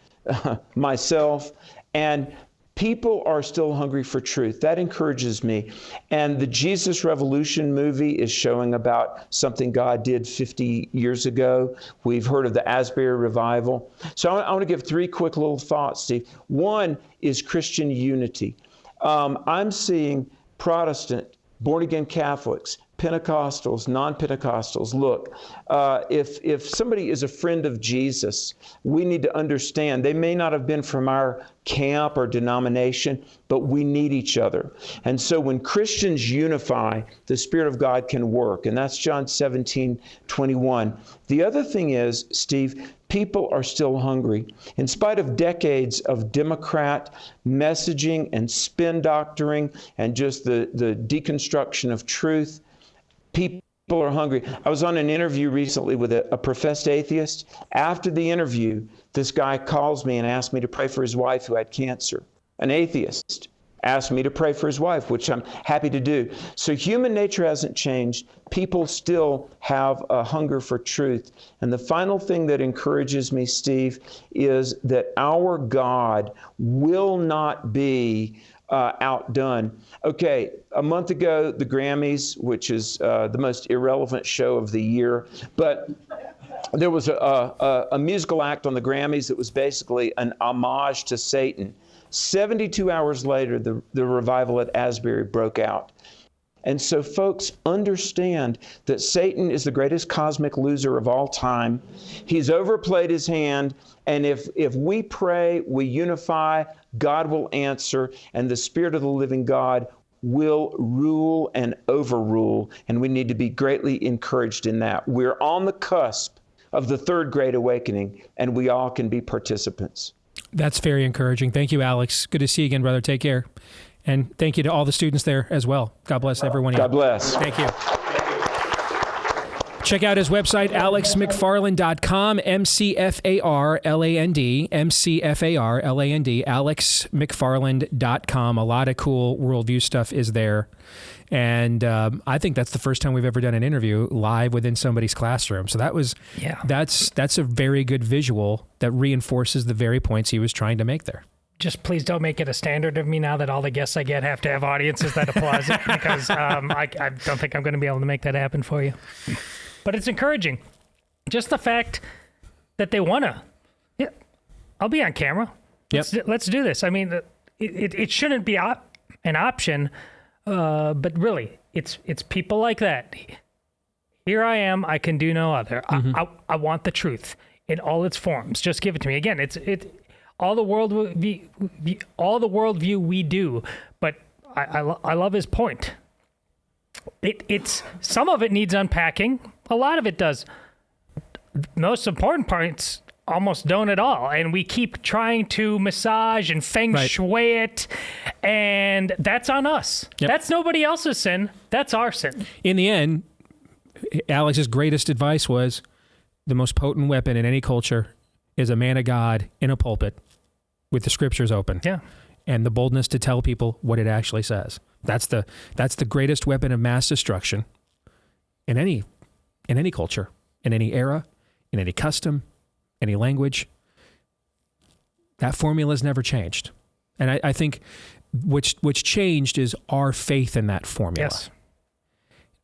myself. And people are still hungry for truth. That encourages me. And the Jesus Revolution movie is showing about something God did 50 years ago. We've heard of the Asbury Revival. So I want to give three quick little thoughts, Steve. One is Christian unity. I'm seeing Protestant, born-again Catholics, Pentecostals, non-Pentecostals. Look, if somebody is a friend of Jesus, we need to understand they may not have been from our camp or denomination, but we need each other. And so when Christians unify, the Spirit of God can work. And that's John 17:21. The other thing is, Steve, people are still hungry. In spite of decades of Democrat messaging and spin doctoring and just the deconstruction of truth, people are hungry. I was on an interview recently with a professed atheist. After the interview, this guy calls me and asks me to pray for his wife who had cancer. An atheist asked me to pray for his wife, which I'm happy to do. So human nature hasn't changed. People still have a hunger for truth. And the final thing that encourages me, Steve, is that our God will not be outdone. Okay, a month ago, the Grammys, which is the most irrelevant show of the year, but there was a musical act on the Grammys that was basically an homage to Satan. 72 hours later, the revival at Asbury broke out. And so folks, understand that Satan is the greatest cosmic loser of all time. He's overplayed his hand. And if we pray, we unify, God will answer, and the Spirit of the living God will rule and overrule. And we need to be greatly encouraged in that. We're on the cusp of the third great awakening, and we all can be participants. That's very encouraging. Thank you, Alex. Good to see you again, brother. Take care. And thank you to all the students there as well. God bless everyone. God bless. Thank you. Check out his website, alexmcfarland.com, McFarland, McFarland, alexmcfarland.com. A lot of cool worldview stuff is there. And I think that's the first time we've ever done an interview live within somebody's classroom. So that's a very good visual that reinforces the very points he was trying to make there. Just please don't make it a standard of me now that all the guests I get have to have audiences that applause it, because I don't think I'm going to be able to make that happen for you. But it's encouraging. Just the fact that they want to. Yeah, I'll be on camera. Let's do this. I mean, it shouldn't be an option, but really, it's people like that. Here I am. I can do no other. Mm-hmm. I want the truth in all its forms. Just give it to me. Again, it's all the worldview we do. But I love his point. It's some of it needs unpacking. A lot of it does. Most important parts almost don't at all. And we keep trying to massage and feng shui it. And that's on us. Yep. That's nobody else's sin. That's our sin. In the end, Alex's greatest advice was the most potent weapon in any culture is a man of God in a pulpit with the scriptures open. Yeah. And the boldness to tell people what it actually says. That's the greatest weapon of mass destruction in any culture, in any era, in any custom, any language. That formula's never changed. And I think which changed is our faith in that formula. Yes.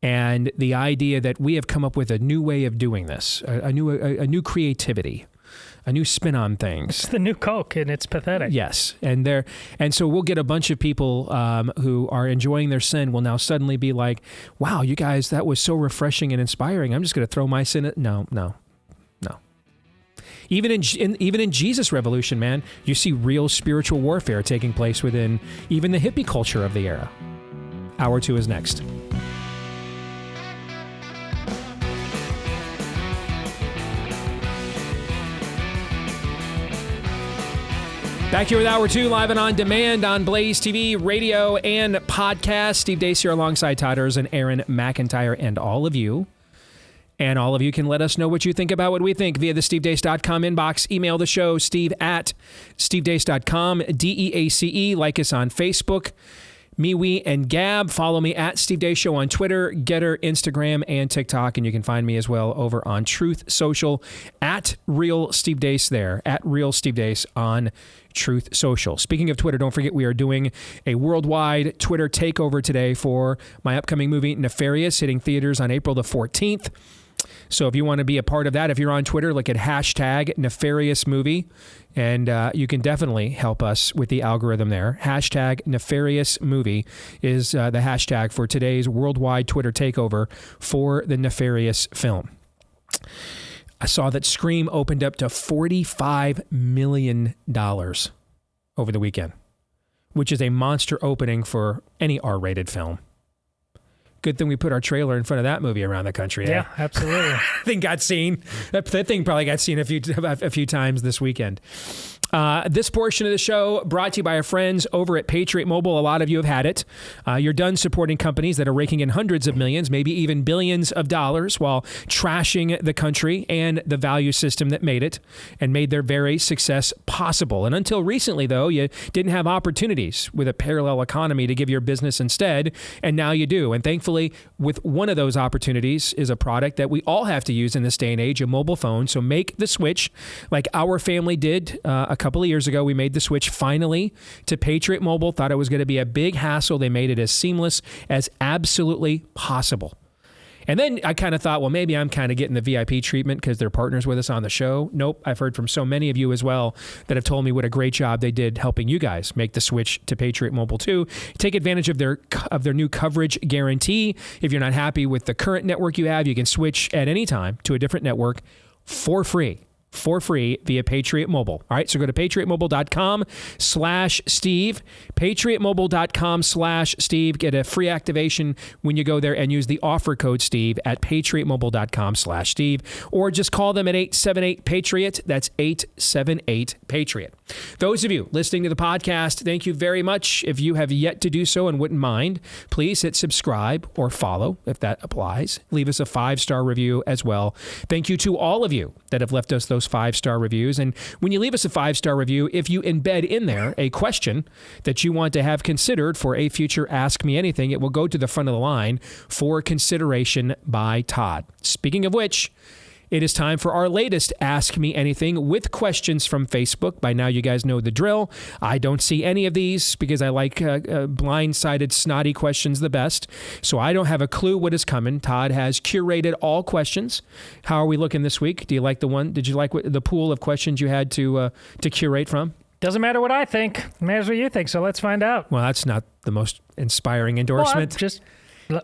And the idea that we have come up with a new way of doing this, a new creativity, a new spin on things. It's the new Coke, and it's pathetic. Yes, and so we'll get a bunch of people who are enjoying their sin will now suddenly be like, "Wow, you guys, that was so refreshing and inspiring. I'm just going to throw my sin." No. Even in Jesus' revolution, man, you see real spiritual warfare taking place within even the hippie culture of the era. Hour 2 is next. Back here with Hour 2, live and on demand on Blaze TV, radio, and podcast. Steve Deace here alongside Todd Erz and Aaron McIntyre and all of you. And all of you can let us know what you think about what we think via the stevedeace.com inbox. Email the show, steve@stevedeace.com, DEACE. Like us on Facebook. MeWe and Gab. Follow me at Steve Deace Show on Twitter, Getter, Instagram, and TikTok. And you can find me as well over on Truth Social at Real Steve Deace there, at Real Steve Deace on Truth Social. Speaking of Twitter, don't forget we are doing a worldwide Twitter takeover today for my upcoming movie Nefarious, hitting theaters on April the 14th. So if you want to be a part of that, if you're on Twitter, look at hashtag Nefarious Movie, and you can definitely help us with the algorithm there. Hashtag Nefarious Movie is the hashtag for today's worldwide Twitter takeover for the Nefarious film. I saw that Scream opened up to $45 million over the weekend, which is a monster opening for any R-rated film. Good thing we put our trailer in front of that movie around the country. Yeah, absolutely. That thing got seen. That thing probably got seen a few times this weekend. This portion of the show brought to you by our friends over at Patriot Mobile. A lot of you have had it. You're done supporting companies that are raking in hundreds of millions, maybe even billions of dollars while trashing the country and the value system that made it and made their very success possible. And until recently, though, you didn't have opportunities with a parallel economy to give your business instead, and now you do. And thankfully, with one of those opportunities is a product that we all have to use in this day and age, a mobile phone. So make the switch like our family did a couple of years ago. We made the switch finally to Patriot Mobile. Thought it was going to be a big hassle. They made it as seamless as absolutely possible. And then I kind of thought, well, maybe I'm kind of getting the VIP treatment because they're partners with us on the show. Nope. I've heard from so many of you as well that have told me what a great job they did helping you guys make the switch to Patriot Mobile 2. Take advantage of their new coverage guarantee. If you're not happy with the current network you have, you can switch at any time to a different network for free via Patriot Mobile. All right, so go to patriotmobile.com/Steve, patriotmobile.com/Steve. Get a free activation when you go there and use the offer code Steve at patriotmobile.com/Steve, or just call them at 878-PATRIOT. That's 878-PATRIOT. Those of you listening to the podcast, thank you very much. If you have yet to do so and wouldn't mind, please hit subscribe or follow if that applies. Leave us a 5-star review as well. Thank you to all of you that have left us those 5-star reviews. And when you leave us a 5-star review, if you embed in there a question that you want to have considered for a future Ask Me Anything, it will go to the front of the line for consideration by Todd. Speaking of which, it is time for our latest Ask Me Anything with questions from Facebook. By now, you guys know the drill. I don't see any of these because I like blindsided, snotty questions the best. So I don't have a clue what is coming. Todd has curated all questions. How are we looking this week? Do you like the one? Did you like the pool of questions you had to curate from? Doesn't matter what I think. It matters what you think. So let's find out. Well, that's not the most inspiring endorsement. Well,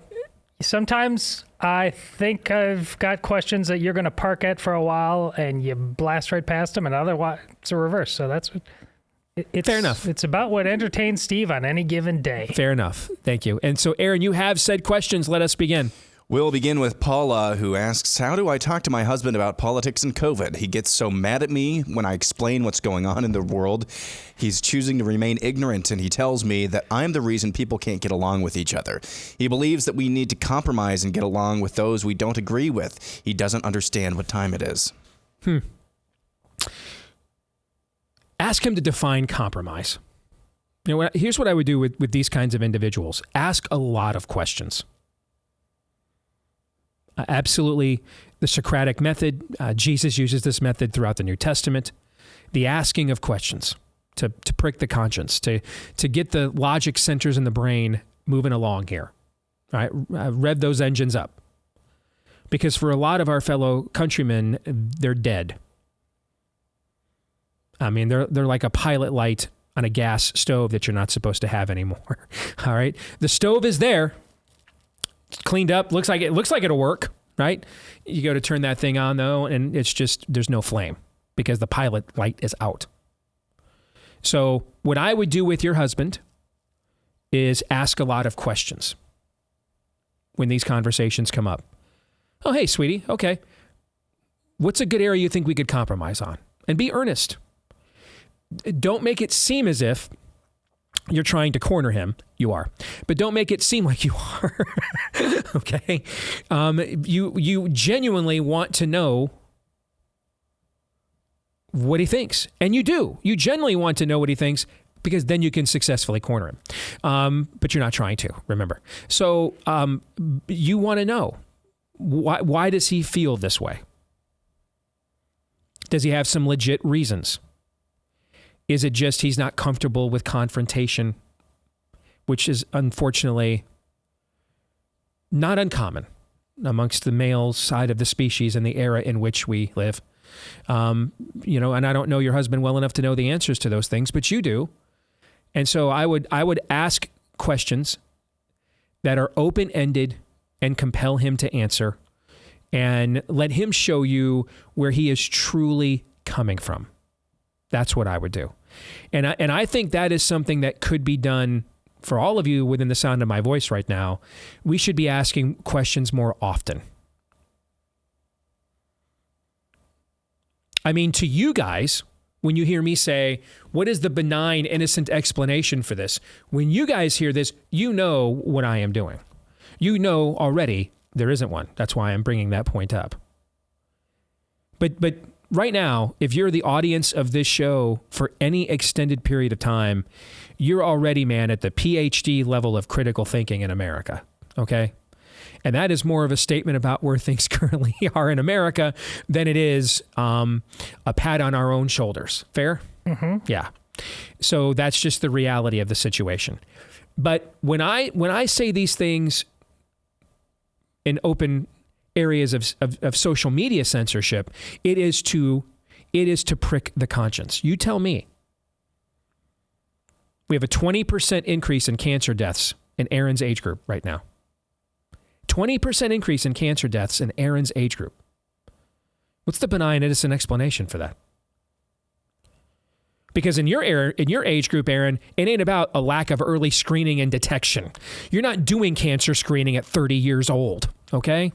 sometimes I think I've got questions that you're going to park at for a while and you blast right past them, and otherwise it's a reverse. So that's what it's fair enough. It's about what entertains Steve on any given day. Fair enough. Thank you. And so, Aaron, you have said questions. Let us begin. We'll begin with Paula, who asks, how do I talk to my husband about politics and COVID? He gets so mad at me when I explain what's going on in the world. He's choosing to remain ignorant, and he tells me that I'm the reason people can't get along with each other. He believes that we need to compromise and get along with those we don't agree with. He doesn't understand what time it is. Ask him to define compromise. You know, here's what I would do with these kinds of individuals. Ask a lot of questions. Absolutely, the Socratic method. Jesus uses this method throughout the New Testament. The asking of questions to prick the conscience, to get the logic centers in the brain moving along here. All right, rev those engines up. Because for a lot of our fellow countrymen, they're dead. I mean, they're like a pilot light on a gas stove that you're not supposed to have anymore. All right, the stove is there. It's cleaned up. Looks like it'll work, right? You go to turn that thing on though, and it's just there's no flame because the pilot light is out. So what I would do with your husband is ask a lot of questions when these conversations come up. Oh, hey, sweetie. Okay. What's a good area you think we could compromise on? And be earnest. Don't make it seem as if you're trying to corner him. You are. But don't make it seem like you are. Okay? You genuinely want to know what he thinks. And you do. You genuinely want to know what he thinks because then you can successfully corner him. But you're not trying to, remember. So you want to know, why does he feel this way? Does he have some legit reasons? Is it just he's not comfortable with confrontation, which is unfortunately not uncommon amongst the male side of the species in the era in which we live? And I don't know your husband well enough to know the answers to those things, but you do. And so I would ask questions that are open-ended and compel him to answer, and let him show you where he is truly coming from. That's what I would do. And I think that is something that could be done for all of you within the sound of my voice right now. We should be asking questions more often. I mean, to you guys, when you hear me say, what is the benign, innocent explanation for this? When you guys hear this, you know what I am doing. You know already there isn't one. That's why I'm bringing that point up. But right now, if you're the audience of this show for any extended period of time, you're already, man, at the PhD level of critical thinking in America, okay? And that is more of a statement about where things currently are in America than it is a pat on our own shoulders. Fair? Mm-hmm. Yeah. So that's just the reality of the situation. But when I say these things in open areas of social media censorship. It is to prick the conscience. You tell me. We have a 20% increase in cancer deaths in Aaron's age group right now. 20% increase in cancer deaths in Aaron's age group. What's the benign, innocent explanation for that? Because in your age group, Aaron, it ain't about a lack of early screening and detection. You're not doing cancer screening at 30 years old, okay?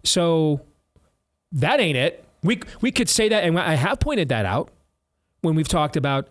So that ain't it. We could say that, and I have pointed that out when we've talked about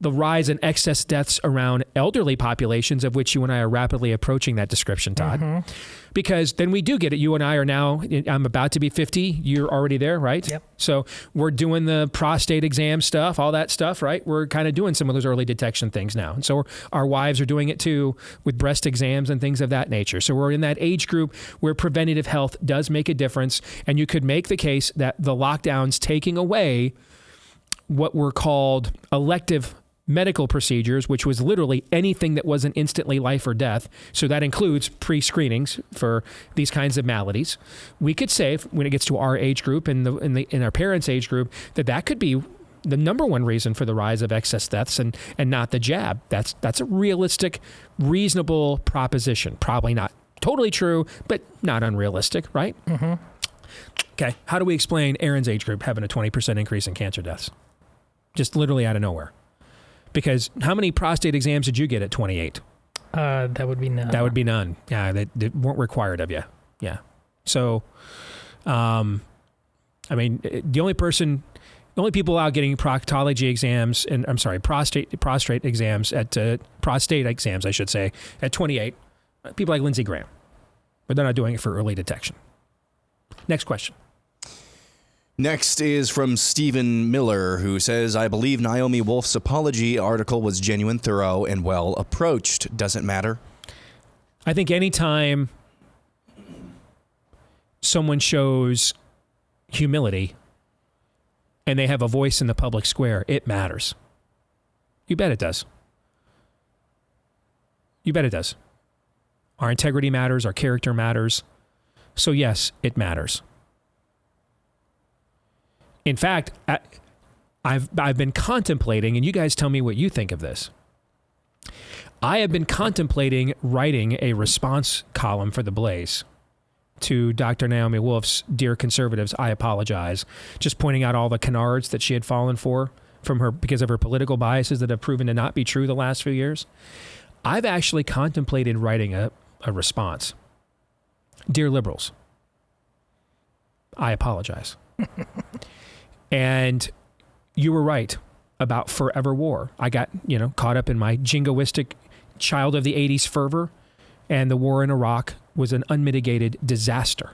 the rise in excess deaths around elderly populations, of which you and I are rapidly approaching that description, Todd. Mm-hmm. Because then we do get it. You and I are now, I'm about to be 50. You're already there, right? Yep. So we're doing the prostate exam stuff, all that stuff, right? We're kind of doing some of those early detection things now. And so our wives are doing it too with breast exams and things of that nature. So we're in that age group where preventative health does make a difference. And you could make the case that the lockdowns taking away what were called elective medical procedures, which was literally anything that wasn't instantly life or death. So that includes pre-screenings for these kinds of maladies. We could say, when it gets to our age group and in our parents' age group, that could be the number one reason for the rise of excess deaths and not the jab. That's a realistic, reasonable proposition. Probably not totally true, but not unrealistic, right? Mm-hmm. Okay. How do we explain Aaron's age group having a 20% increase in cancer deaths? Just literally out of nowhere. Because how many prostate exams did you get at 28? That would be none. That would be none. Yeah, they weren't required of you. Yeah. So, I mean, the only people out getting proctology exams and prostate exams prostate exams, I should say, at 28, people like Lindsey Graham, but they're not doing it for early detection. Next question. Next is from Stephen Miller, who says, I believe Naomi Wolf's apology article was genuine, thorough, and well approached. Does it matter? I think anytime someone shows humility and they have a voice in the public square, it matters. You bet it does. You bet it does. Our integrity matters. Our character matters. So yes, it matters. In fact, I've been contemplating, and you guys tell me what you think of this. I have been contemplating writing a response column for The Blaze to Dr. Naomi Wolf's Dear Conservatives, I Apologize, just pointing out all the canards that she had fallen for from her because of her political biases that have proven to not be true the last few years. I've actually contemplated writing a response. Dear liberals, I apologize. And you were right about forever war. I got, caught up in my jingoistic child of the 80s fervor, and the war in Iraq was an unmitigated disaster.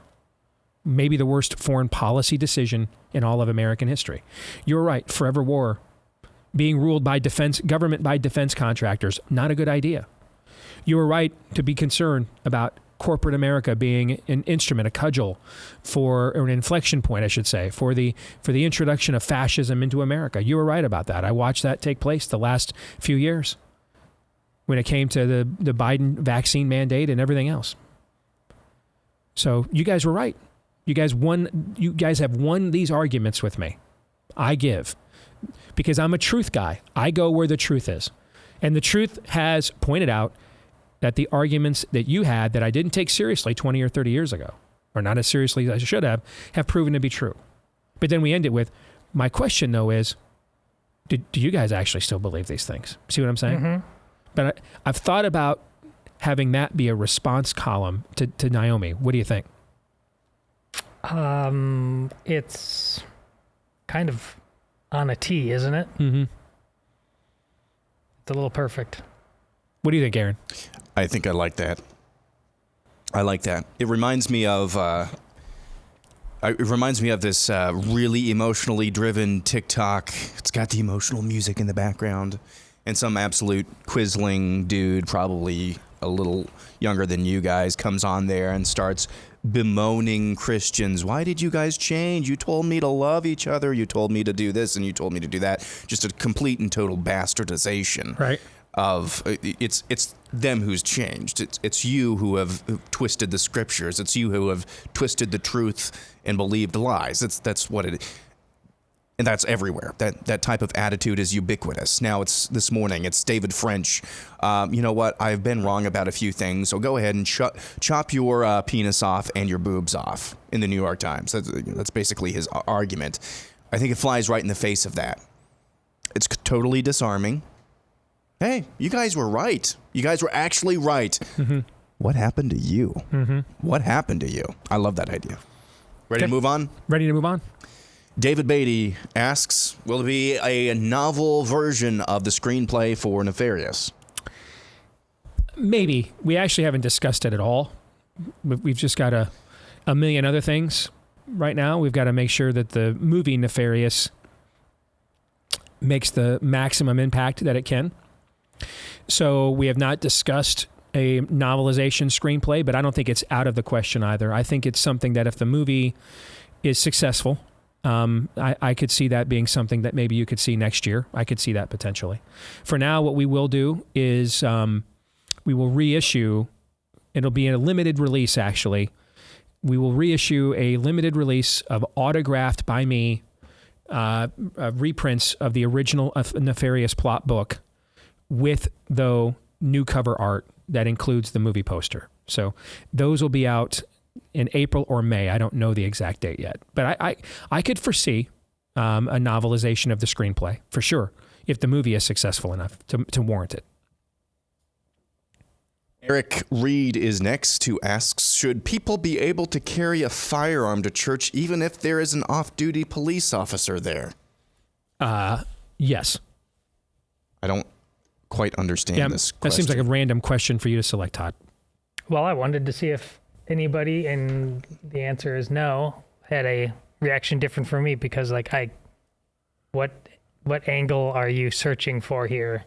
Maybe the worst foreign policy decision in all of American history. You're right, forever war, being ruled by government by defense contractors, not a good idea. You were right to be concerned about corporate America being an instrument, a cudgel or an inflection point, I should say, for the introduction of fascism into America. You were right about that. I watched that take place the last few years when it came to the Biden vaccine mandate and everything else. So you guys were right. You guys have won these arguments with me. I give. Because I'm a truth guy. I go where the truth is. And the truth has pointed out that the arguments that you had that I didn't take seriously 20 or 30 years ago, or not as seriously as I should have proven to be true. But then we end it with, my question though is, do you guys actually still believe these things? See what I'm saying? Mm-hmm. But I've thought about having that be a response column to Naomi. What do you think? It's kind of on a tee, isn't it? Mm-hmm. It's a little perfect. What do you think, Aaron? I think I like that. I like that. It reminds me of this really emotionally driven TikTok. It's got the emotional music in the background, and some absolute quisling dude, probably a little younger than you guys, comes on there and starts bemoaning Christians. Why did you guys change? You told me to love each other. You told me to do this, and you told me to do that. Just a complete and total bastardization. Right. of it's them who's changed. It's you who have twisted the scriptures. It's you who have twisted the truth and believed lies. That's what it is. And that's everywhere. That type of attitude is ubiquitous. Now it's this morning. It's David French. You know what? I've been wrong about a few things. So go ahead and chop your penis off and your boobs off in the New York Times. That's basically his argument. I think it flies right in the face of that. It's totally disarming. Hey, you guys were right. You guys were actually right. Mm-hmm. What happened to you? Mm-hmm. What happened to you? I love that idea. Ready to move on? Ready to move on. David Beatty asks, will there be a novel version of the screenplay for Nefarious? Maybe. We actually haven't discussed it at all. We've just got a million other things right now. We've got to make sure that the movie Nefarious makes the maximum impact that it can. So we have not discussed a novelization screenplay, but I don't think it's out of the question either. I think it's something that if the movie is successful, I could see that being something that maybe you could see next year. I could see that potentially. For now, what we will do is we will reissue. It'll be a limited release, actually. We will reissue a limited release of autographed by me reprints of the original Nefarious plot book with, though, new cover art that includes the movie poster. So those will be out in April or May. I don't know the exact date yet, but I could foresee a novelization of the screenplay for sure if the movie is successful enough to warrant it. Eric Reed is next, who asks, should people be able to carry a firearm to church even if there is an off-duty police officer there? Yes. I don't quite understand this question. That seems like a random question for you to select, Todd. Well, I wanted to see if anybody, and the answer is no, had a reaction different from me, because what angle are you searching for here?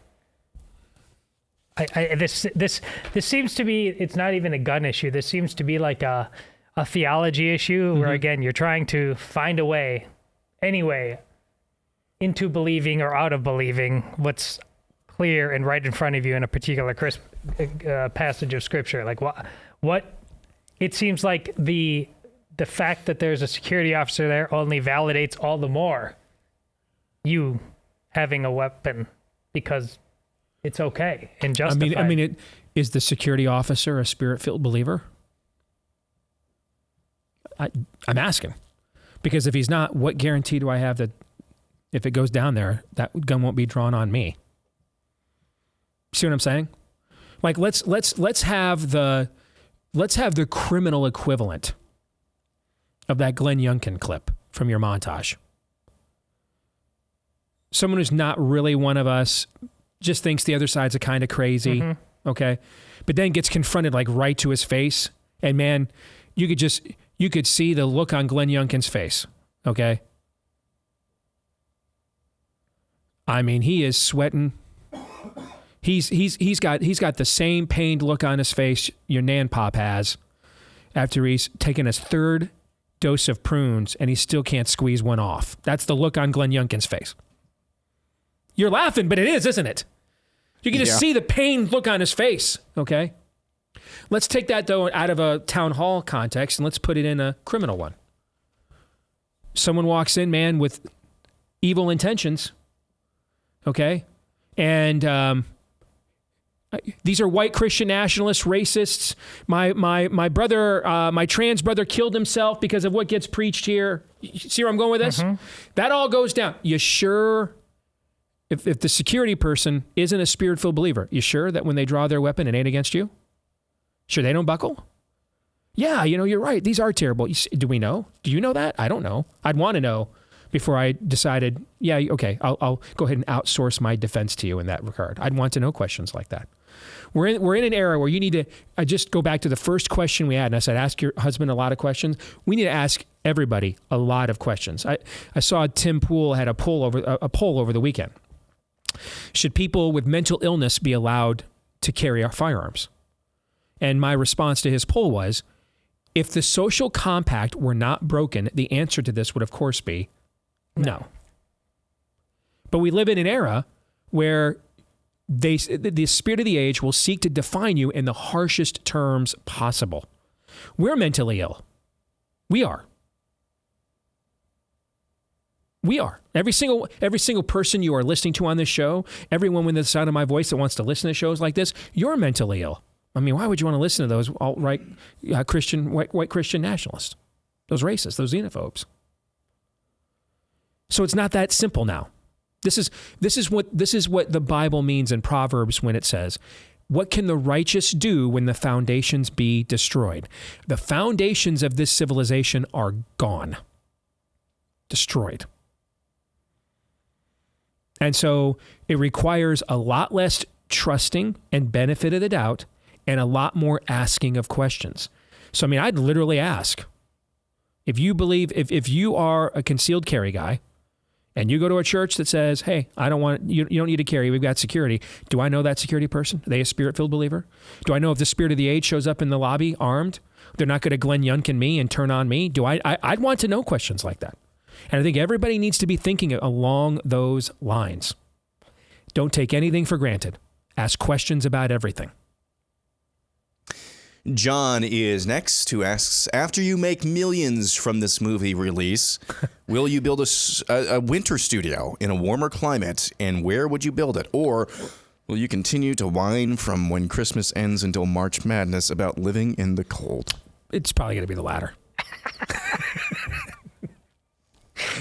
This seems to be, it's not even a gun issue. This seems to be like a theology issue where, again, you're trying to find a way, anyway, into believing or out of believing what's clear and right in front of you in a particular passage of scripture. Like what it seems like the fact that there's a security officer there only validates all the more you having a weapon, because it's okay and justified. I mean, is the security officer a spirit-filled believer? I'm asking, because if he's not, what guarantee do I have that if it goes down there, that gun won't be drawn on me? See what I'm saying? Like let's have the criminal equivalent of that Glenn Youngkin clip from your montage. Someone who's not really one of us, just thinks the other side's a kind of crazy, okay? But then gets confronted like right to his face, and man, you could see the look on Glenn Youngkin's face, okay? I mean, he is sweating. He's got the same pained look on his face your Nan Pop has after he's taken his third dose of prunes and he still can't squeeze one off. That's the look on Glenn Youngkin's face. You're laughing, but it is, isn't it? You can just see the pained look on his face, okay? Let's take that, though, out of a town hall context and let's put it in a criminal one. Someone walks in, man, with evil intentions, okay? And these are white Christian nationalists, racists. My brother, my trans brother killed himself because of what gets preached here. You see where I'm going with this? That all goes down. You sure... If the security person isn't a spirit-filled believer, you sure that when they draw their weapon, it ain't against you? Sure they don't buckle? Yeah, you're right. These are terrible. Do we know? Do you know that? I don't know. I'd want to know before I decided, yeah, okay, I'll go ahead and outsource my defense to you in that regard. I'd want to know questions like that. We're in an era where you need to, I just go back to the first question we had, and I said, ask your husband a lot of questions. We need to ask everybody a lot of questions. I saw Tim Pool had a poll over the weekend. Should people with mental illness be allowed to carry our firearms? And my response to his poll was, if the social compact were not broken, the answer to this would, of course, be no. But we live in an era where the spirit of the age will seek to define you in the harshest terms possible. We're mentally ill. We are. We are. Every single person you are listening to on this show, everyone with the sound of my voice that wants to listen to shows like this, you're mentally ill. I mean, why would you want to listen to those alt-right Christian, white Christian nationalists? Those racists, those xenophobes. So it's not that simple now. This is what the Bible means in Proverbs when it says, what can the righteous do when the foundations be destroyed? The foundations of this civilization are gone. Destroyed. And so it requires a lot less trusting and benefit of the doubt and a lot more asking of questions. So, I mean, I'd literally ask, if you believe, if you are a concealed carry guy and you go to a church that says, hey, I don't want, you don't need to carry, we've got security. Do I know that security person? Are they a spirit-filled believer? Do I know if the spirit of the age shows up in the lobby armed, they're not going to Glenn Youngkin me and turn on me? I'd want to know questions like that. And I think everybody needs to be thinking along those lines. Don't take anything for granted. Ask questions about everything. John is next, who asks, after you make millions from this movie release, will you build a winter studio in a warmer climate, and where would you build it? Or will you continue to whine from when Christmas ends until March Madness about living in the cold? It's probably going to be the latter.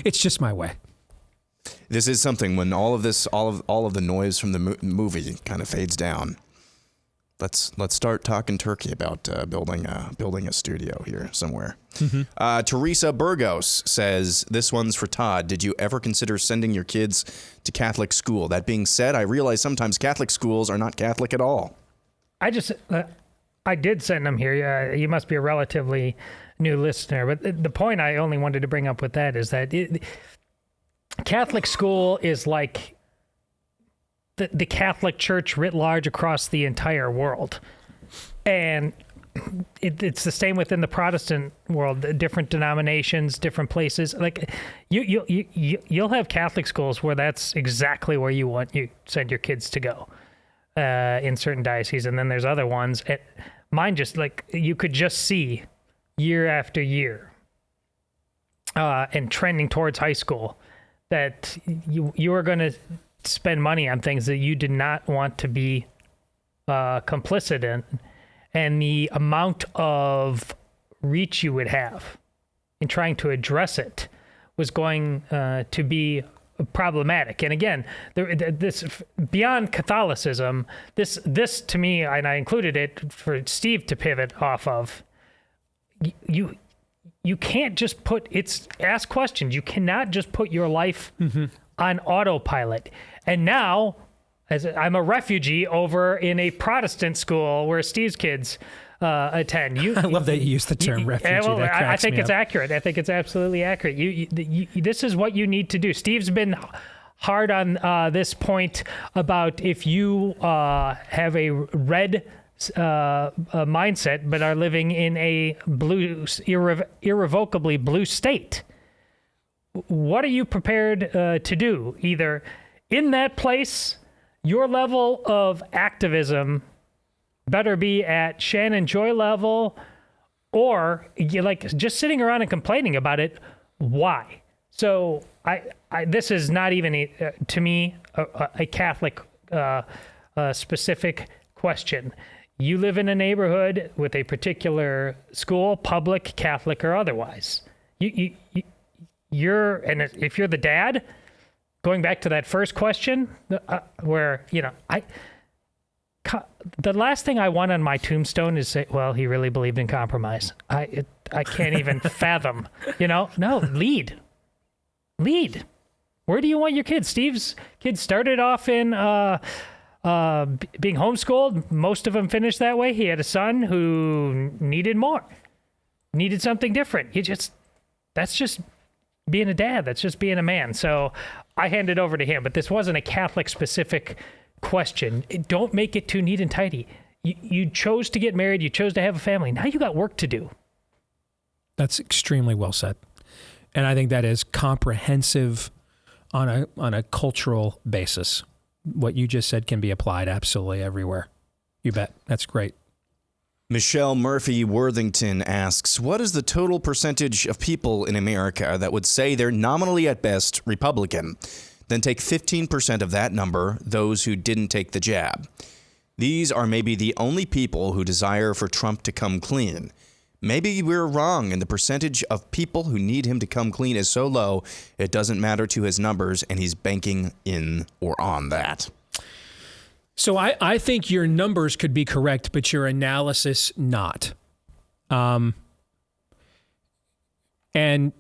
It's just my way. This is something when all of the noise from the movie kind of fades down. Let's start talking turkey about building a studio here somewhere. Mm-hmm. Teresa Burgos says, this one's for Todd. Did you ever consider sending your kids to Catholic school? That being said, I realize sometimes Catholic schools are not Catholic at all. I did send them here. You must be a relatively new listener, but the point I only wanted to bring up with that is that Catholic school is like the Catholic Church writ large across the entire world. And it's the same within the Protestant world, different denominations, different places. Like you'll have Catholic schools where that's exactly where you send your kids to go in certain dioceses. And then there's other ones. Mine just like you could just see year after year and trending towards high school that you are going to spend money on things that you did not want to be complicit in, and the amount of reach you would have in trying to address it was going to be problematic. And again, this beyond Catholicism, this to me, and I included it for Steve to pivot off of, you can't just ask questions. You cannot just put your life on autopilot. And now, as I'm a refugee over in a Protestant school where Steve's kids attend. I love that you use the term refugee. Well, I think it's accurate. I think it's absolutely accurate. This is what you need to do. Steve's been hard on this point about if you have a red mindset but are living in a blue, irrevocably blue state. What are you prepared to do? Either in that place, your level of activism better be at Shannon Joy level, or just sitting around and complaining about it. Why? So this is not even to me a Catholic specific question. You live in a neighborhood with a particular school, public, Catholic, or otherwise. And if you're the dad, going back to that first question, where the last thing I want on my tombstone is say, well, he really believed in compromise. I can't even fathom. No, lead. Where do you want your kids? Steve's kids started off in being homeschooled. Most of them finished that way. He had a son who needed something different. That's just being a dad. That's just being a man. So I hand it over to him. But this wasn't a Catholic specific question. Don't make it too neat and tidy. You chose to get married. You chose to have a family. Now you got work to do. That's extremely well said. And I think that is comprehensive on a cultural basis. what you just said can be applied absolutely everywhere. You bet. That's great. Michelle Murphy Worthington asks, what is the total percentage of people in America that would say they're nominally at best Republican? Then take 15% of that number, those who didn't take the jab. These are maybe the only people who desire for Trump to come clean. Maybe we're wrong, and the percentage of people who need him to come clean is so low, it doesn't matter to his numbers, and he's banking in or on that. So I think your numbers could be correct, but your analysis not. And I'm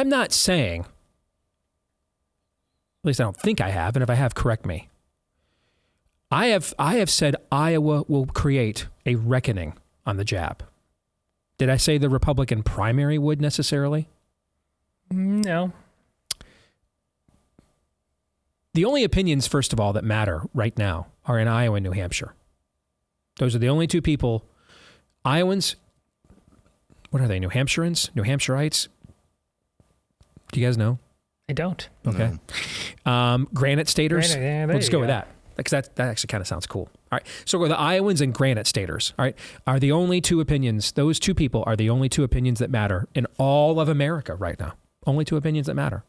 not saying, at least I don't think I have, and if I have, correct me. I have said Iowa will create a reckoning on the jab. Did I say the Republican primary would necessarily? No. The only opinions, first of all, that matter right now are in Iowa and New Hampshire. Those are the only two people. Iowans, what are they, New Hampshireans? New Hampshireites? Do you guys know? I don't. Okay. Granite Staters? Granite, We'll just go with that. Because that actually kind of sounds cool. All right. So the Iowans and Granite Staters, all right, are the only two opinions. Those two people are the only two opinions that matter in all of America right now. Only two opinions that matter.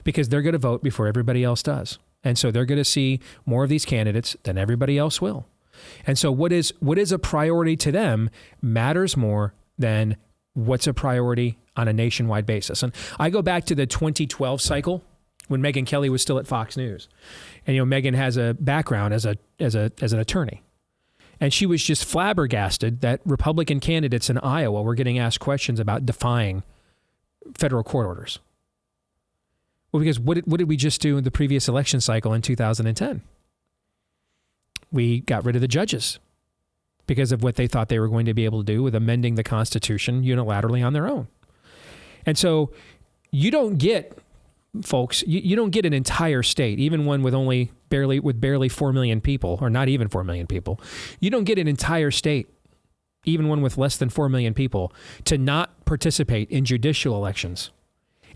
Because they're going to vote before everybody else does. And so they're going to see more of these candidates than everybody else will. And so what is a priority to them matters more than what's a priority on a nationwide basis. And I go back to the 2012 cycle when Megyn Kelly was still at Fox News. And, Megyn has a background as an attorney. And she was just flabbergasted that Republican candidates in Iowa were getting asked questions about defying federal court orders. Well, because what did we just do in the previous election cycle in 2010? We got rid of the judges because of what they thought they were going to be able to do with amending the Constitution unilaterally on their own. And so you don't get, folks, you don't get an entire state, even one with barely 4 million people, or not even 4 million people. You don't get an entire state, even one with less than 4 million people, to not participate in judicial elections.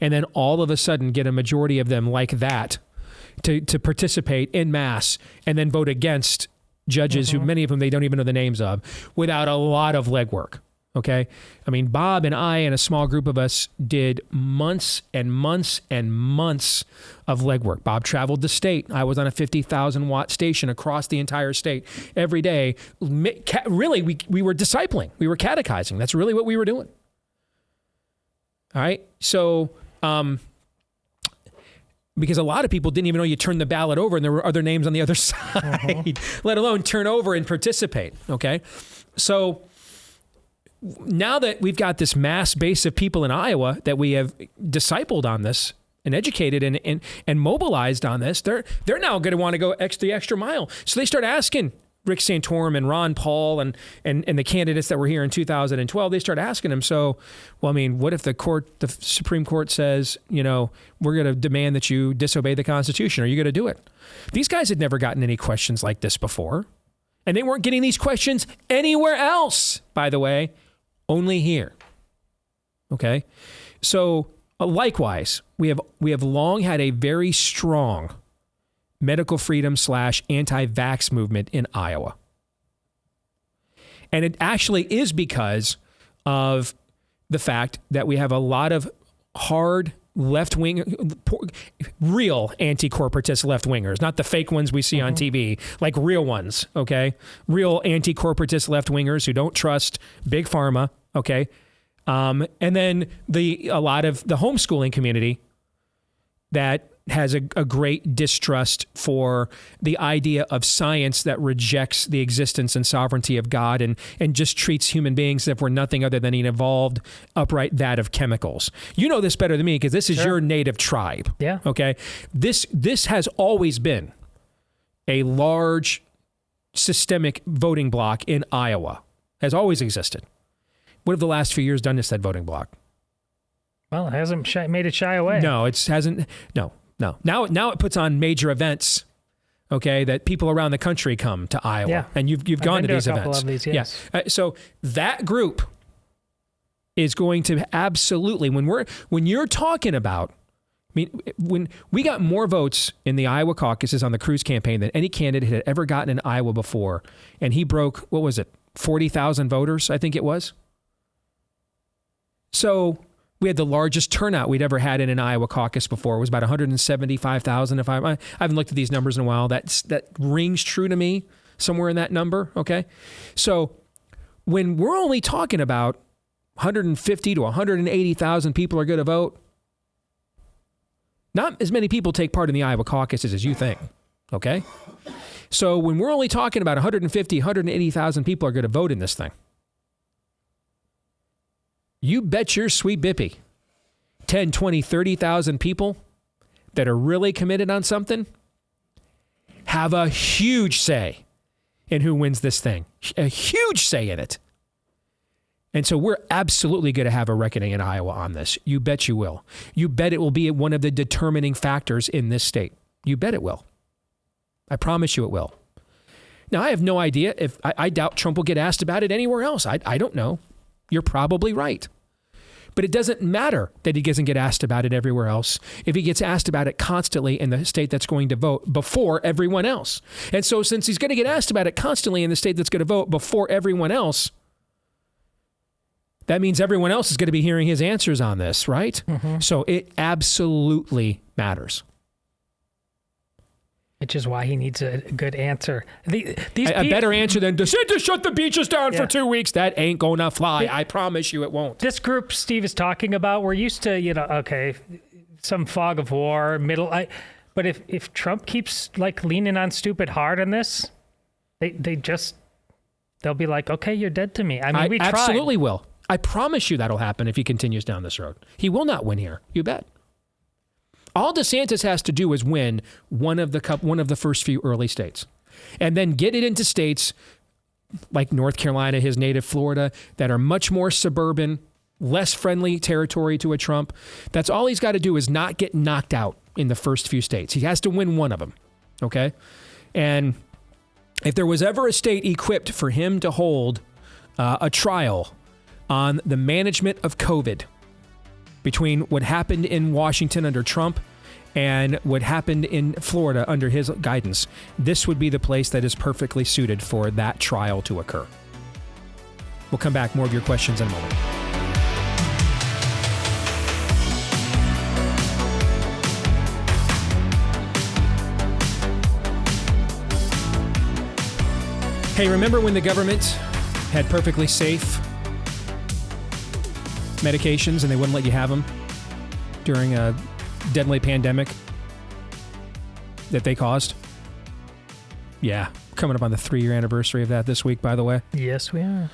And then all of a sudden get a majority of them like that to participate en masse and then vote against judges who, many of whom they don't even know the names of, without a lot of legwork. Okay? I mean, Bob and I and a small group of us did months and months and months of legwork. Bob traveled the state. I was on a 50,000 watt station across the entire state every day. Really, we were discipling. We were catechizing. That's really what we were doing. All right? So, because a lot of people didn't even know you turned the ballot over and there were other names on the other side, let alone turn over and participate. Okay. So now that we've got this mass base of people in Iowa that we have discipled on this and educated and mobilized on this, they're now going to want to go the extra mile. So they start asking Rick Santorum and Ron Paul and the candidates that were here in 2012, they start asking him, what if the Supreme Court says, we're going to demand that you disobey the Constitution? Are you going to do it? These guys had never gotten any questions like this before. And they weren't getting these questions anywhere else, by the way, only here. Okay? So likewise, we have long had a very strong medical freedom / anti-vax movement in Iowa. And it actually is because of the fact that we have a lot of hard left-wing, real anti-corporatist left-wingers, not the fake ones we see on TV, like real ones, okay? Real anti-corporatist left-wingers who don't trust big pharma, okay? And then a lot of the homeschooling community that has a great distrust for the idea of science that rejects the existence and sovereignty of God and just treats human beings as if we're nothing other than an evolved, upright vat of chemicals. You know this better than me because this is your native tribe. Yeah. Okay. This has always been a large systemic voting bloc in Iowa. Has always existed. What have the last few years done to said voting bloc? Well, it hasn't made it shy away. No, it hasn't. No. Now it puts on major events, okay, that people around the country come to Iowa. Yeah. And you've gone to these a couple events. Of these, yes. Yeah. So that group is going to absolutely, when you're talking about mean, when we got more votes in the Iowa caucuses on the Cruz campaign than any candidate had ever gotten in Iowa before, and he broke, what was it, 40,000 voters, I think it was. So we had the largest turnout we'd ever had in an Iowa caucus before. It was about 175,000. If I haven't looked at these numbers in a while. That rings true to me, somewhere in that number. Okay, so when we're only talking about 150 to 180,000 people are going to vote, not as many people take part in the Iowa caucuses as you think. Okay, so when we're only talking about 150, 180,000 people are going to vote in this thing, you bet your sweet bippy 10, 20, 30,000 people that are really committed on something have a huge say in who wins this thing. A huge say in it. And so we're absolutely going to have a reckoning in Iowa on this. You bet you will. You bet it will be one of the determining factors in this state. You bet it will. I promise you it will. Now, I have no idea if I doubt Trump will get asked about it anywhere else. I don't know. You're probably right. But it doesn't matter that he doesn't get asked about it everywhere else if he gets asked about it constantly in the state that's going to vote before everyone else. And so since he's going to get asked about it constantly in the state that's going to vote before everyone else, that means everyone else is going to be hearing his answers on this, right? Mm-hmm. So it absolutely matters. Which is why he needs a good answer. A better answer than DeSantis shut the beaches down for 2 weeks. That ain't gonna fly. I promise you it won't. This group Steve is talking about, we're used to, some fog of war, but if Trump keeps leaning on stupid hard on this, they'll be like, okay, you're dead to me. I mean, we tried. Absolutely will. I promise you that'll happen if he continues down this road. He will not win here. You bet. All DeSantis has to do is win one of the first few early states, and then get it into states like North Carolina, his native Florida, that are much more suburban, less friendly territory to a Trump. That's all he's got to do is not get knocked out in the first few states. He has to win one of them, okay? And if there was ever a state equipped for him to hold a trial on the management of COVID between what happened in Washington under Trump and what happened in Florida under his guidance, this would be the place that is perfectly suited for that trial to occur. We'll come back. More of your questions in a moment. Hey, remember when the government had perfectly safe medications and they wouldn't let you have them during a deadly pandemic that they caused? Yeah, coming up on the 3-year anniversary of that this week, by the way. Yes, we are.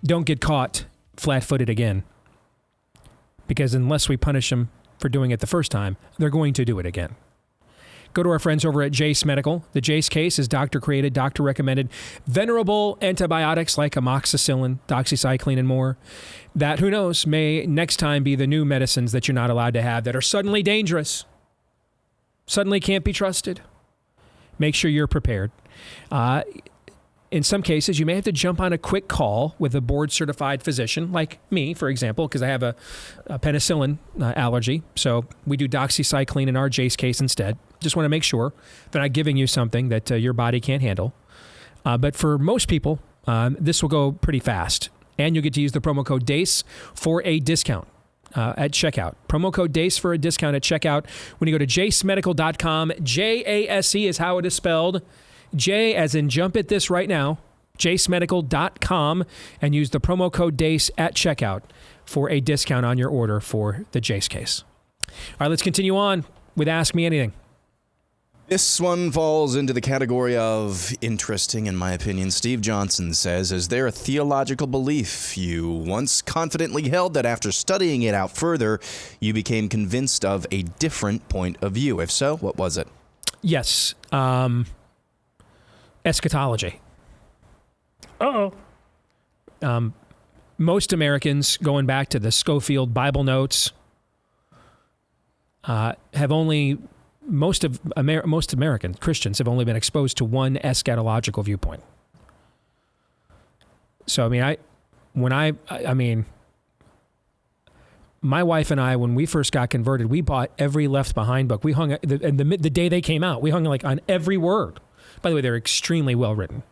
Don't get caught flat-footed again, because unless we punish them for doing it the first time, they're going to do it again. Go to our friends over at Jace Medical. The Jace case is doctor-created, doctor-recommended, venerable antibiotics like amoxicillin, doxycycline, and more that, who knows, may next time be the new medicines that you're not allowed to have that are suddenly dangerous, suddenly can't be trusted. Make sure you're prepared. In some cases, you may have to jump on a quick call with a board-certified physician, like me, for example, because I have a penicillin allergy. So we do doxycycline in our Jace case instead. Just want to make sure they're not giving you something that your body can't handle. But for most people, this will go pretty fast. And you'll get to use the promo code DACE for a discount at checkout. Promo code DACE for a discount at checkout. When you go to jacemedical.com, J-A-S-E is how it is spelled. J as in jump at this right now, jacemedical.com, and use the promo code DACE at checkout for a discount on your order for the Jace case. All right, let's continue on with Ask Me Anything. This one falls into the category of interesting, in my opinion. Steve Johnson says, is there a theological belief you once confidently held that after studying it out further, you became convinced of a different point of view? If so, what was it? Yes. Eschatology. Most Americans, going back to the Schofield Bible notes, most American Christians have only been exposed to one eschatological viewpoint. So, my wife and I, when we first got converted, we bought every Left Behind book. We hung, the day they came out, we hung like on every word. By the way, they're extremely well written.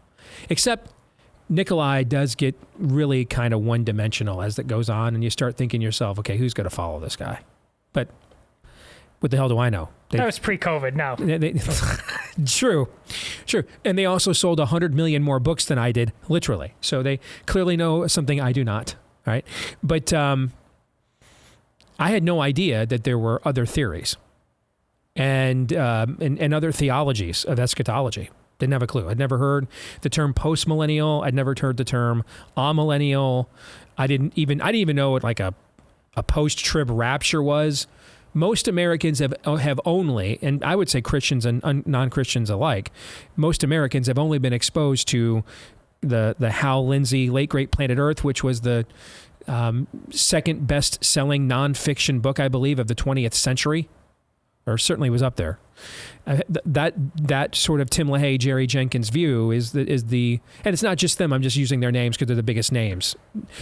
Except Nikolai does get really kind of one-dimensional as it goes on, and you start thinking to yourself, okay, who's going to follow this guy? But what the hell do I know? That was pre-COVID, no. True. And they also sold 100 million more books than I did, literally. So they clearly know something I do not, right? But I had no idea that there were other theories and other theologies of eschatology. Didn't have a clue. I'd never heard the term post-millennial. I'd never heard the term amillennial. I didn't even know what like a post-trib rapture was. Most Americans have only, and I would say Christians and non-Christians alike, most Americans have only been exposed to the Hal Lindsey Late Great Planet Earth, which was the second best-selling nonfiction book, I believe, of the 20th century, or certainly was up there. That sort of Tim LaHaye, Jerry Jenkins view is the, and it's not just them. I'm just using their names because they're the biggest names.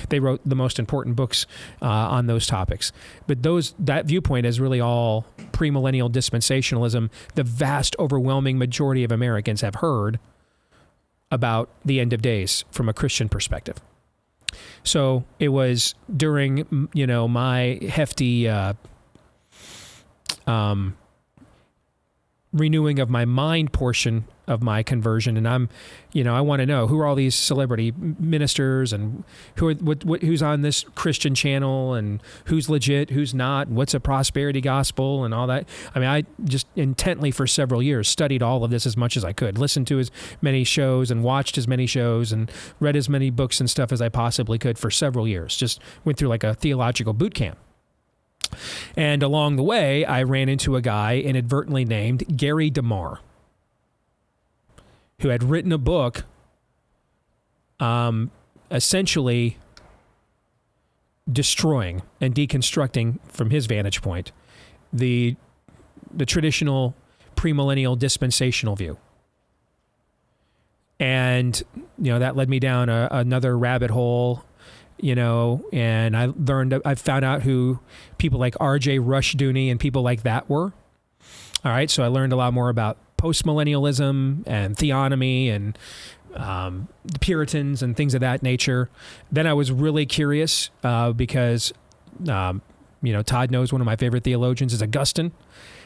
They wrote the most important books on those topics. But that viewpoint is really all premillennial dispensationalism. The vast, overwhelming majority of Americans have heard about the end of days from a Christian perspective. So it was during, my hefty renewing of my mind portion of my conversion, and I want to know who are all these celebrity ministers and who's on this Christian channel and who's legit, who's not, what's a prosperity gospel and all that. I mean, I just intently for several years studied all of this as much as I could, listened to as many shows and watched as many shows and read as many books and stuff as I possibly could for several years. Just went through like a theological boot camp. And along the way, I ran into a guy inadvertently named Gary DeMar, who had written a book essentially destroying and deconstructing, from his vantage point, the traditional premillennial dispensational view. And, that led me down another rabbit hole. And I found out who people like R.J. Rushdoony and people like that were. All right, so I learned a lot more about postmillennialism and theonomy and the Puritans and things of that nature. Then I was really curious because, Todd knows one of my favorite theologians is Augustine.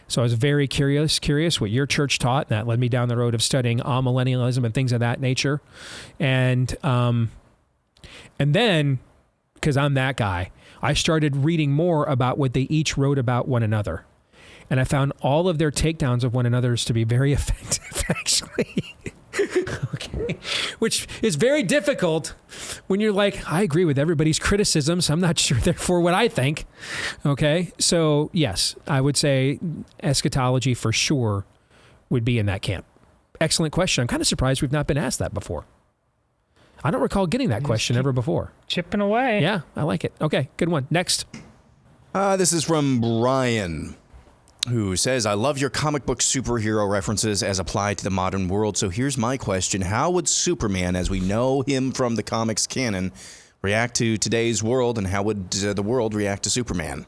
So I was very curious what your church taught. And that led me down the road of studying amillennialism and things of that nature. And then, because I'm that guy, I started reading more about what they each wrote about one another. And I found all of their takedowns of one another's to be very effective, actually. Okay. Which is very difficult when you're like, I agree with everybody's criticisms. I'm not sure, therefore, what I think. Okay. So, yes, I would say eschatology for sure would be in that camp. Excellent question. I'm kind of surprised we've not been asked that before. I don't recall getting that question ever before. Chipping away. Yeah, I like it. Okay, good one. Next. This is from Brian, who says, I love your comic book superhero references as applied to the modern world. So here's my question. How would Superman, as we know him from the comics canon, react to today's world, and how would the world react to Superman?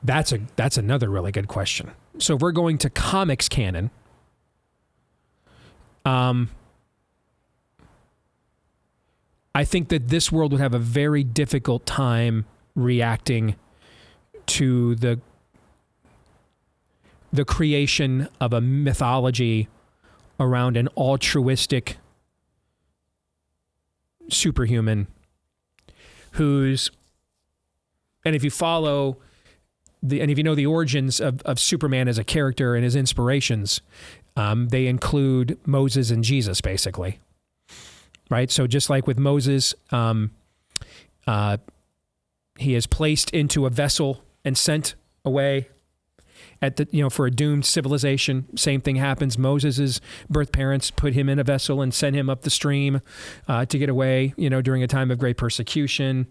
That's another really good question. So if we're going to comics canon, I think that this world would have a very difficult time reacting to the creation of a mythology around an altruistic superhuman and if you follow and if you know the origins of Superman as a character and his inspirations, they include Moses and Jesus, basically. Right? So just like with Moses, he is placed into a vessel and sent away for a doomed civilization. Same thing happens. Moses' birth parents put him in a vessel and sent him up the stream to get away, during a time of great persecution.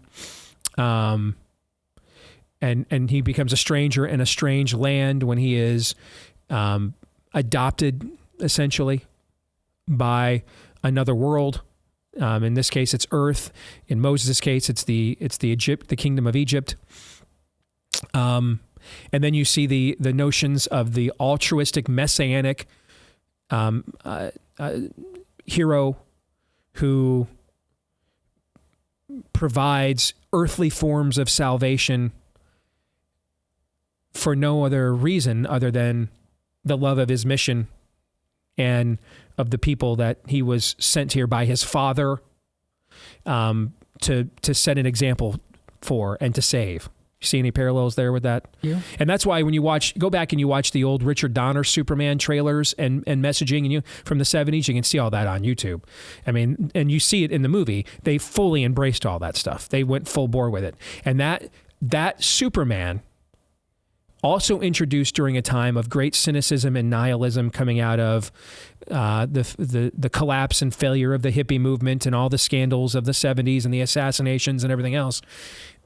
And he becomes a stranger in a strange land when he is adopted, essentially, by another world. In this case, it's Earth. In Moses' case, it's the kingdom of Egypt. And then you see the notions of the altruistic messianic hero who provides earthly forms of salvation for no other reason other than the love of his mission and of the people that he was sent here by his Father to set an example for and to save. You see any parallels there with that? Yeah. And that's why when you go back and you watch the old Richard Donner Superman trailers and messaging and from the 70s, you can see all that on YouTube. I mean, and you see it in the movie. They fully embraced all that stuff. They went full bore with it. And that Superman also introduced during a time of great cynicism and nihilism coming out of the collapse and failure of the hippie movement and all the scandals of the 70s and the assassinations and everything else.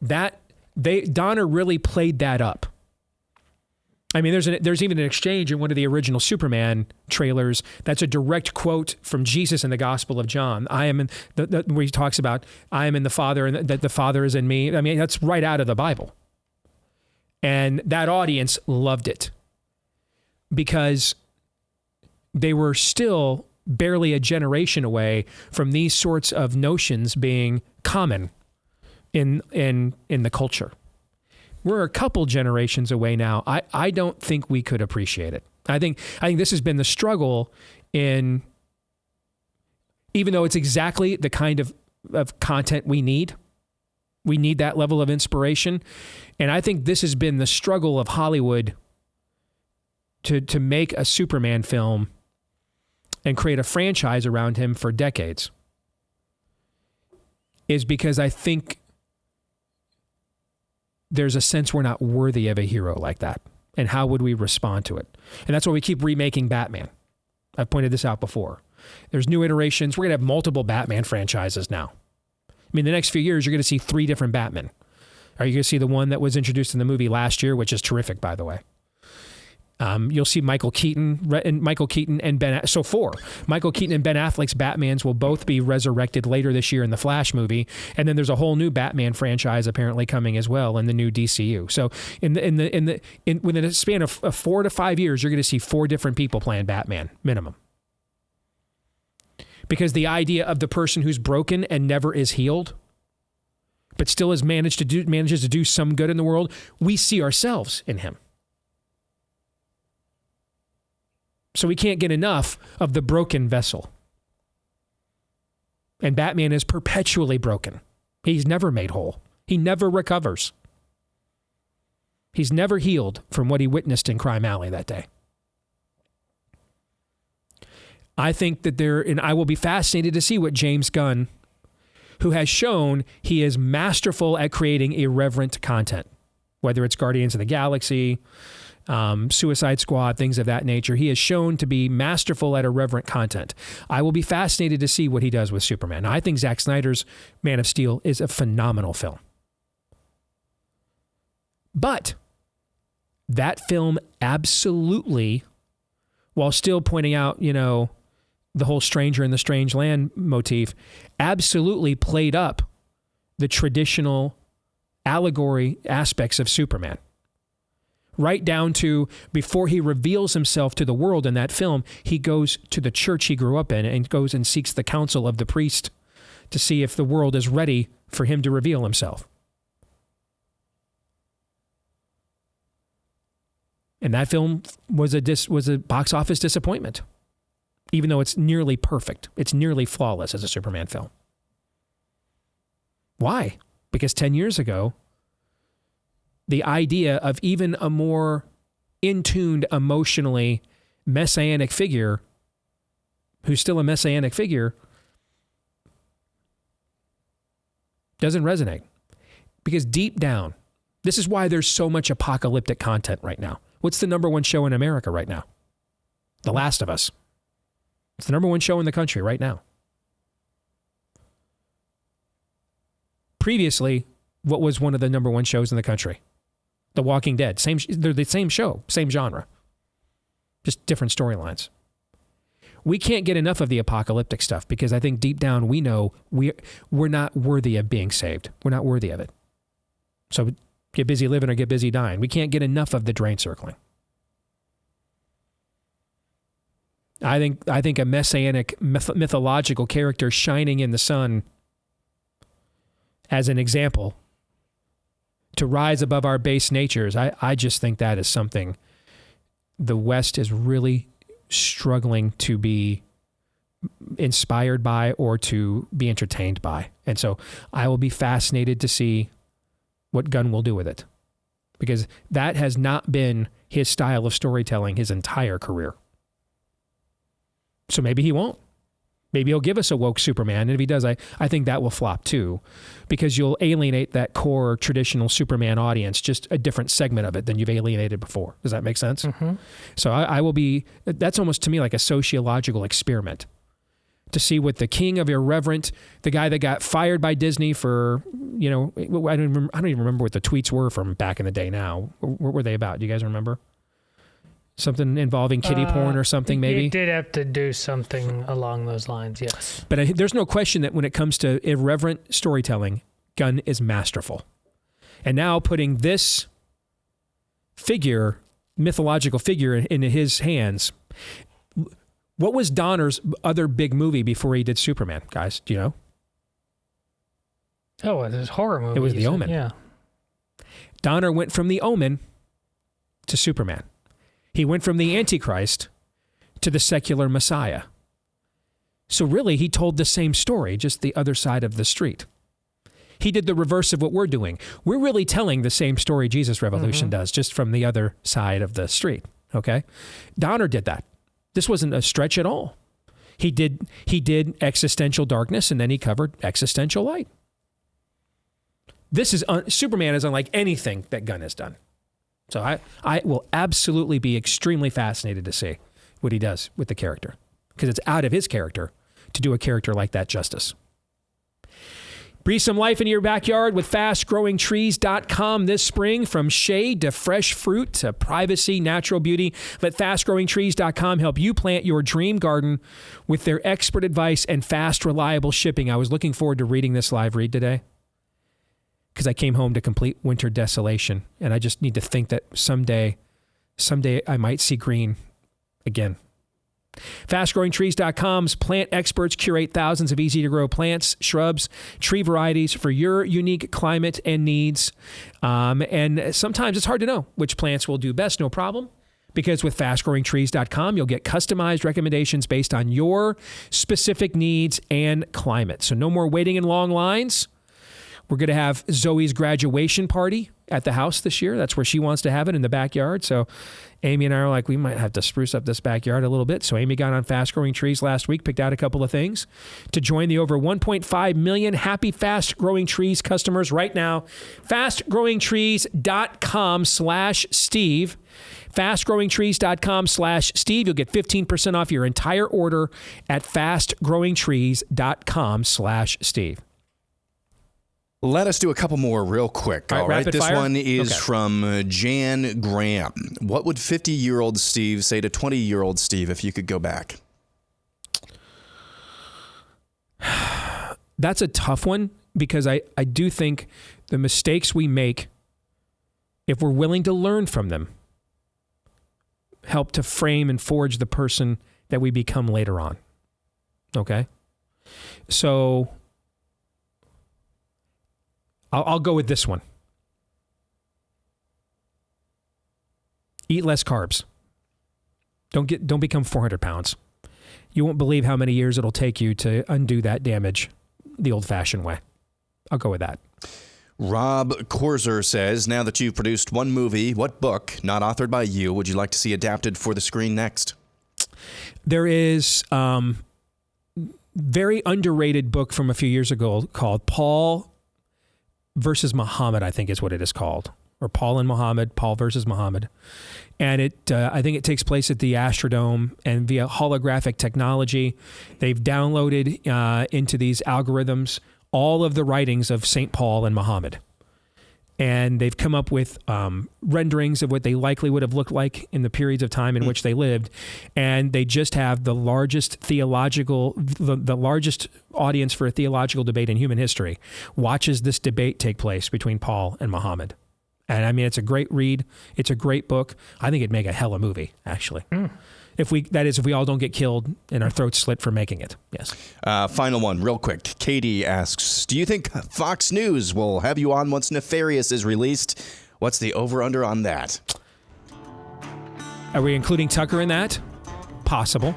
Donner really played that up. I mean, there's even an exchange in one of the original Superman trailers that's a direct quote from Jesus in the Gospel of John. I am in where he talks about I am in the Father and that the Father is in me. I mean, that's right out of the Bible. And that audience loved it because they were still barely a generation away from these sorts of notions being common in the culture. We're a couple generations away now. I don't think we could appreciate it. I think this has been the struggle in, even though it's exactly the kind of content we need. We need that level of inspiration. And I think this has been the struggle of Hollywood to make a Superman film and create a franchise around him for decades, is because I think there's a sense we're not worthy of a hero like that. And how would we respond to it? And that's why we keep remaking Batman. I've pointed this out before. There's new iterations. We're going to have multiple Batman franchises now. I mean, the next few years, you're going to see 3 different Batmen. Are you going to see the one that was introduced in the movie last year, which is terrific, by the way? You'll see Michael Keaton and Ben. So 4. Michael Keaton and Ben Affleck's Batmans will both be resurrected later this year in the Flash movie, and then there's a whole new Batman franchise apparently coming as well in the new DCU. So within a span of 4 to 5 years, you're going to see 4 different people playing Batman minimum. Because the idea of the person who's broken and never is healed, but still manages to do some good in the world, we see ourselves in him. So we can't get enough of the broken vessel. And Batman is perpetually broken. He's never made whole. He never recovers. He's never healed from what he witnessed in Crime Alley that day. I think that and I will be fascinated to see what James Gunn, who has shown he is masterful at creating irreverent content, whether it's Guardians of the Galaxy, Suicide Squad, things of that nature. He has shown to be masterful at irreverent content. I will be fascinated to see what he does with Superman. Now, I think Zack Snyder's Man of Steel is a phenomenal film. But that film absolutely, while still pointing out, the whole stranger in the strange land motif, absolutely played up the traditional allegory aspects of Superman. Right down to before he reveals himself to the world in that film, he goes to the church he grew up in and goes and seeks the counsel of the priest to see if the world is ready for him to reveal himself. And that film was a box office disappointment, even though it's nearly perfect. It's nearly flawless as a Superman film. Why? Because 10 years ago, the idea of even a more in-tuned, emotionally messianic figure, who's still a messianic figure, doesn't resonate. Because deep down, this is why there's so much apocalyptic content right now. What's the number 1 show in America right now? The Last of Us. It's the number 1 show in the country right now. Previously, what was one of the number 1 shows in the country? The Walking Dead. They're the same show, same genre. Just different storylines. We can't get enough of the apocalyptic stuff because I think deep down we know we're not worthy of being saved. We're not worthy of it. So Get busy living or get busy dying. We can't get enough of the drain circling. I think a messianic mythological character shining in the sun as an example to rise above our base natures, I just think that is something the West is really struggling to be inspired by or to be entertained by. And so I will be fascinated to see what Gunn will do with it, because that has not been his style of storytelling his entire career. So maybe he won't. Maybe he'll give us a woke Superman. And if he does, I think that will flop too, because you'll alienate that core traditional Superman audience, just a different segment of it than you've alienated before. Does that make sense? Mm-hmm. So I will be, that's almost to me like a sociological experiment to see what the king of irreverent, the guy that got fired by Disney for, I don't even remember what the tweets were from back in the day now. What were they about? Do you guys remember? Something involving kiddie porn or something, maybe? He did have to do something along those lines, yes. But there's no question that when it comes to irreverent storytelling, Gunn is masterful. And now putting this figure, mythological figure, into his hands. What was Donner's other big movie before he did Superman, guys? Do you know? Oh, it was a horror movie. It was The Omen. Yeah. Donner went from The Omen to Superman. He went from the Antichrist to the secular Messiah. So really, he told the same story, just the other side of the street. He did the reverse of what we're doing. We're really telling the same story Jesus Revolution does, just from the other side of the street, okay? Donner did that. This wasn't a stretch at all. He did existential darkness, and then he covered existential light. This is Superman is unlike anything that Gunn has done. So I will absolutely be extremely fascinated to see what he does with the character, because it's out of his character to do a character like that justice. Breathe some life into your backyard with fastgrowingtrees.com this spring. From shade to fresh fruit to privacy, natural beauty, let fastgrowingtrees.com help you plant your dream garden with their expert advice and fast, reliable shipping. I was looking forward to reading this live read today, because I came home to complete winter desolation, and I just need to think that someday I might see green again. FastGrowingTrees.com's plant experts curate thousands of easy-to-grow plants, shrubs, tree varieties for your unique climate and needs. And sometimes it's hard to know which plants will do best, no problem. Because with FastGrowingTrees.com, you'll get customized recommendations based on your specific needs and climate. So no more waiting in long lines. We're going to have Zoe's graduation party at the house this year. That's where she wants to have it, in the backyard. So Amy and I are like, we might have to spruce up this backyard a little bit. So Amy got on Fast Growing Trees last week, picked out a couple of things to join the over 1.5 million happy Fast Growing Trees customers right now. FastGrowingTrees.com/Steve. FastGrowingTrees.com/Steve. You'll get 15% off your entire order at FastGrowingTrees.com/Steve. Let us do a couple more real quick. All right. This one is from Jan Graham. What would 50-year-old Steve say to 20-year-old Steve if you could go back? That's a tough one, because I do think the mistakes we make, if we're willing to learn from them, help to frame and forge the person that we become later on. Okay? So I'll go with this one. Eat less carbs. Don't become 400 pounds. You won't believe how many years it'll take you to undo that damage the old-fashioned way. I'll go with that. Rob Korzer says, now that you've produced one movie, what book, not authored by you, would you like to see adapted for the screen next? There is very underrated book from a few years ago called Paul versus Muhammad, I think is what it is called. Or Paul and Muhammad, Paul versus Muhammad. And I think it takes place at the Astrodome, and via holographic technology, they've downloaded into these algorithms all of the writings of St. Paul and Muhammad. And they've come up with renderings of what they likely would have looked like in the periods of time in which they lived. And they just have the largest the largest audience for a theological debate in human history watches this debate take place between Paul and Muhammad. And I mean, it's a great read. It's a great book. I think it'd make a hella movie, actually. If we all don't get killed and our throats slit for making it. Yes. Final one, real quick. Katie asks, do you think Fox News will have you on once Nefarious is released? What's the over-under on that? Are we including Tucker in that? Possible.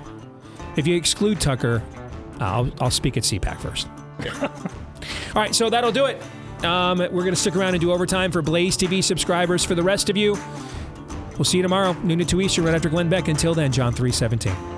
If you exclude Tucker, I'll speak at CPAC first. Okay. All right, so that'll do it. We're going to stick around and do overtime for Blaze TV subscribers. For the rest of you, we'll see you tomorrow, noon to 2 Eastern, right after Glenn Beck. Until then, John 3:17.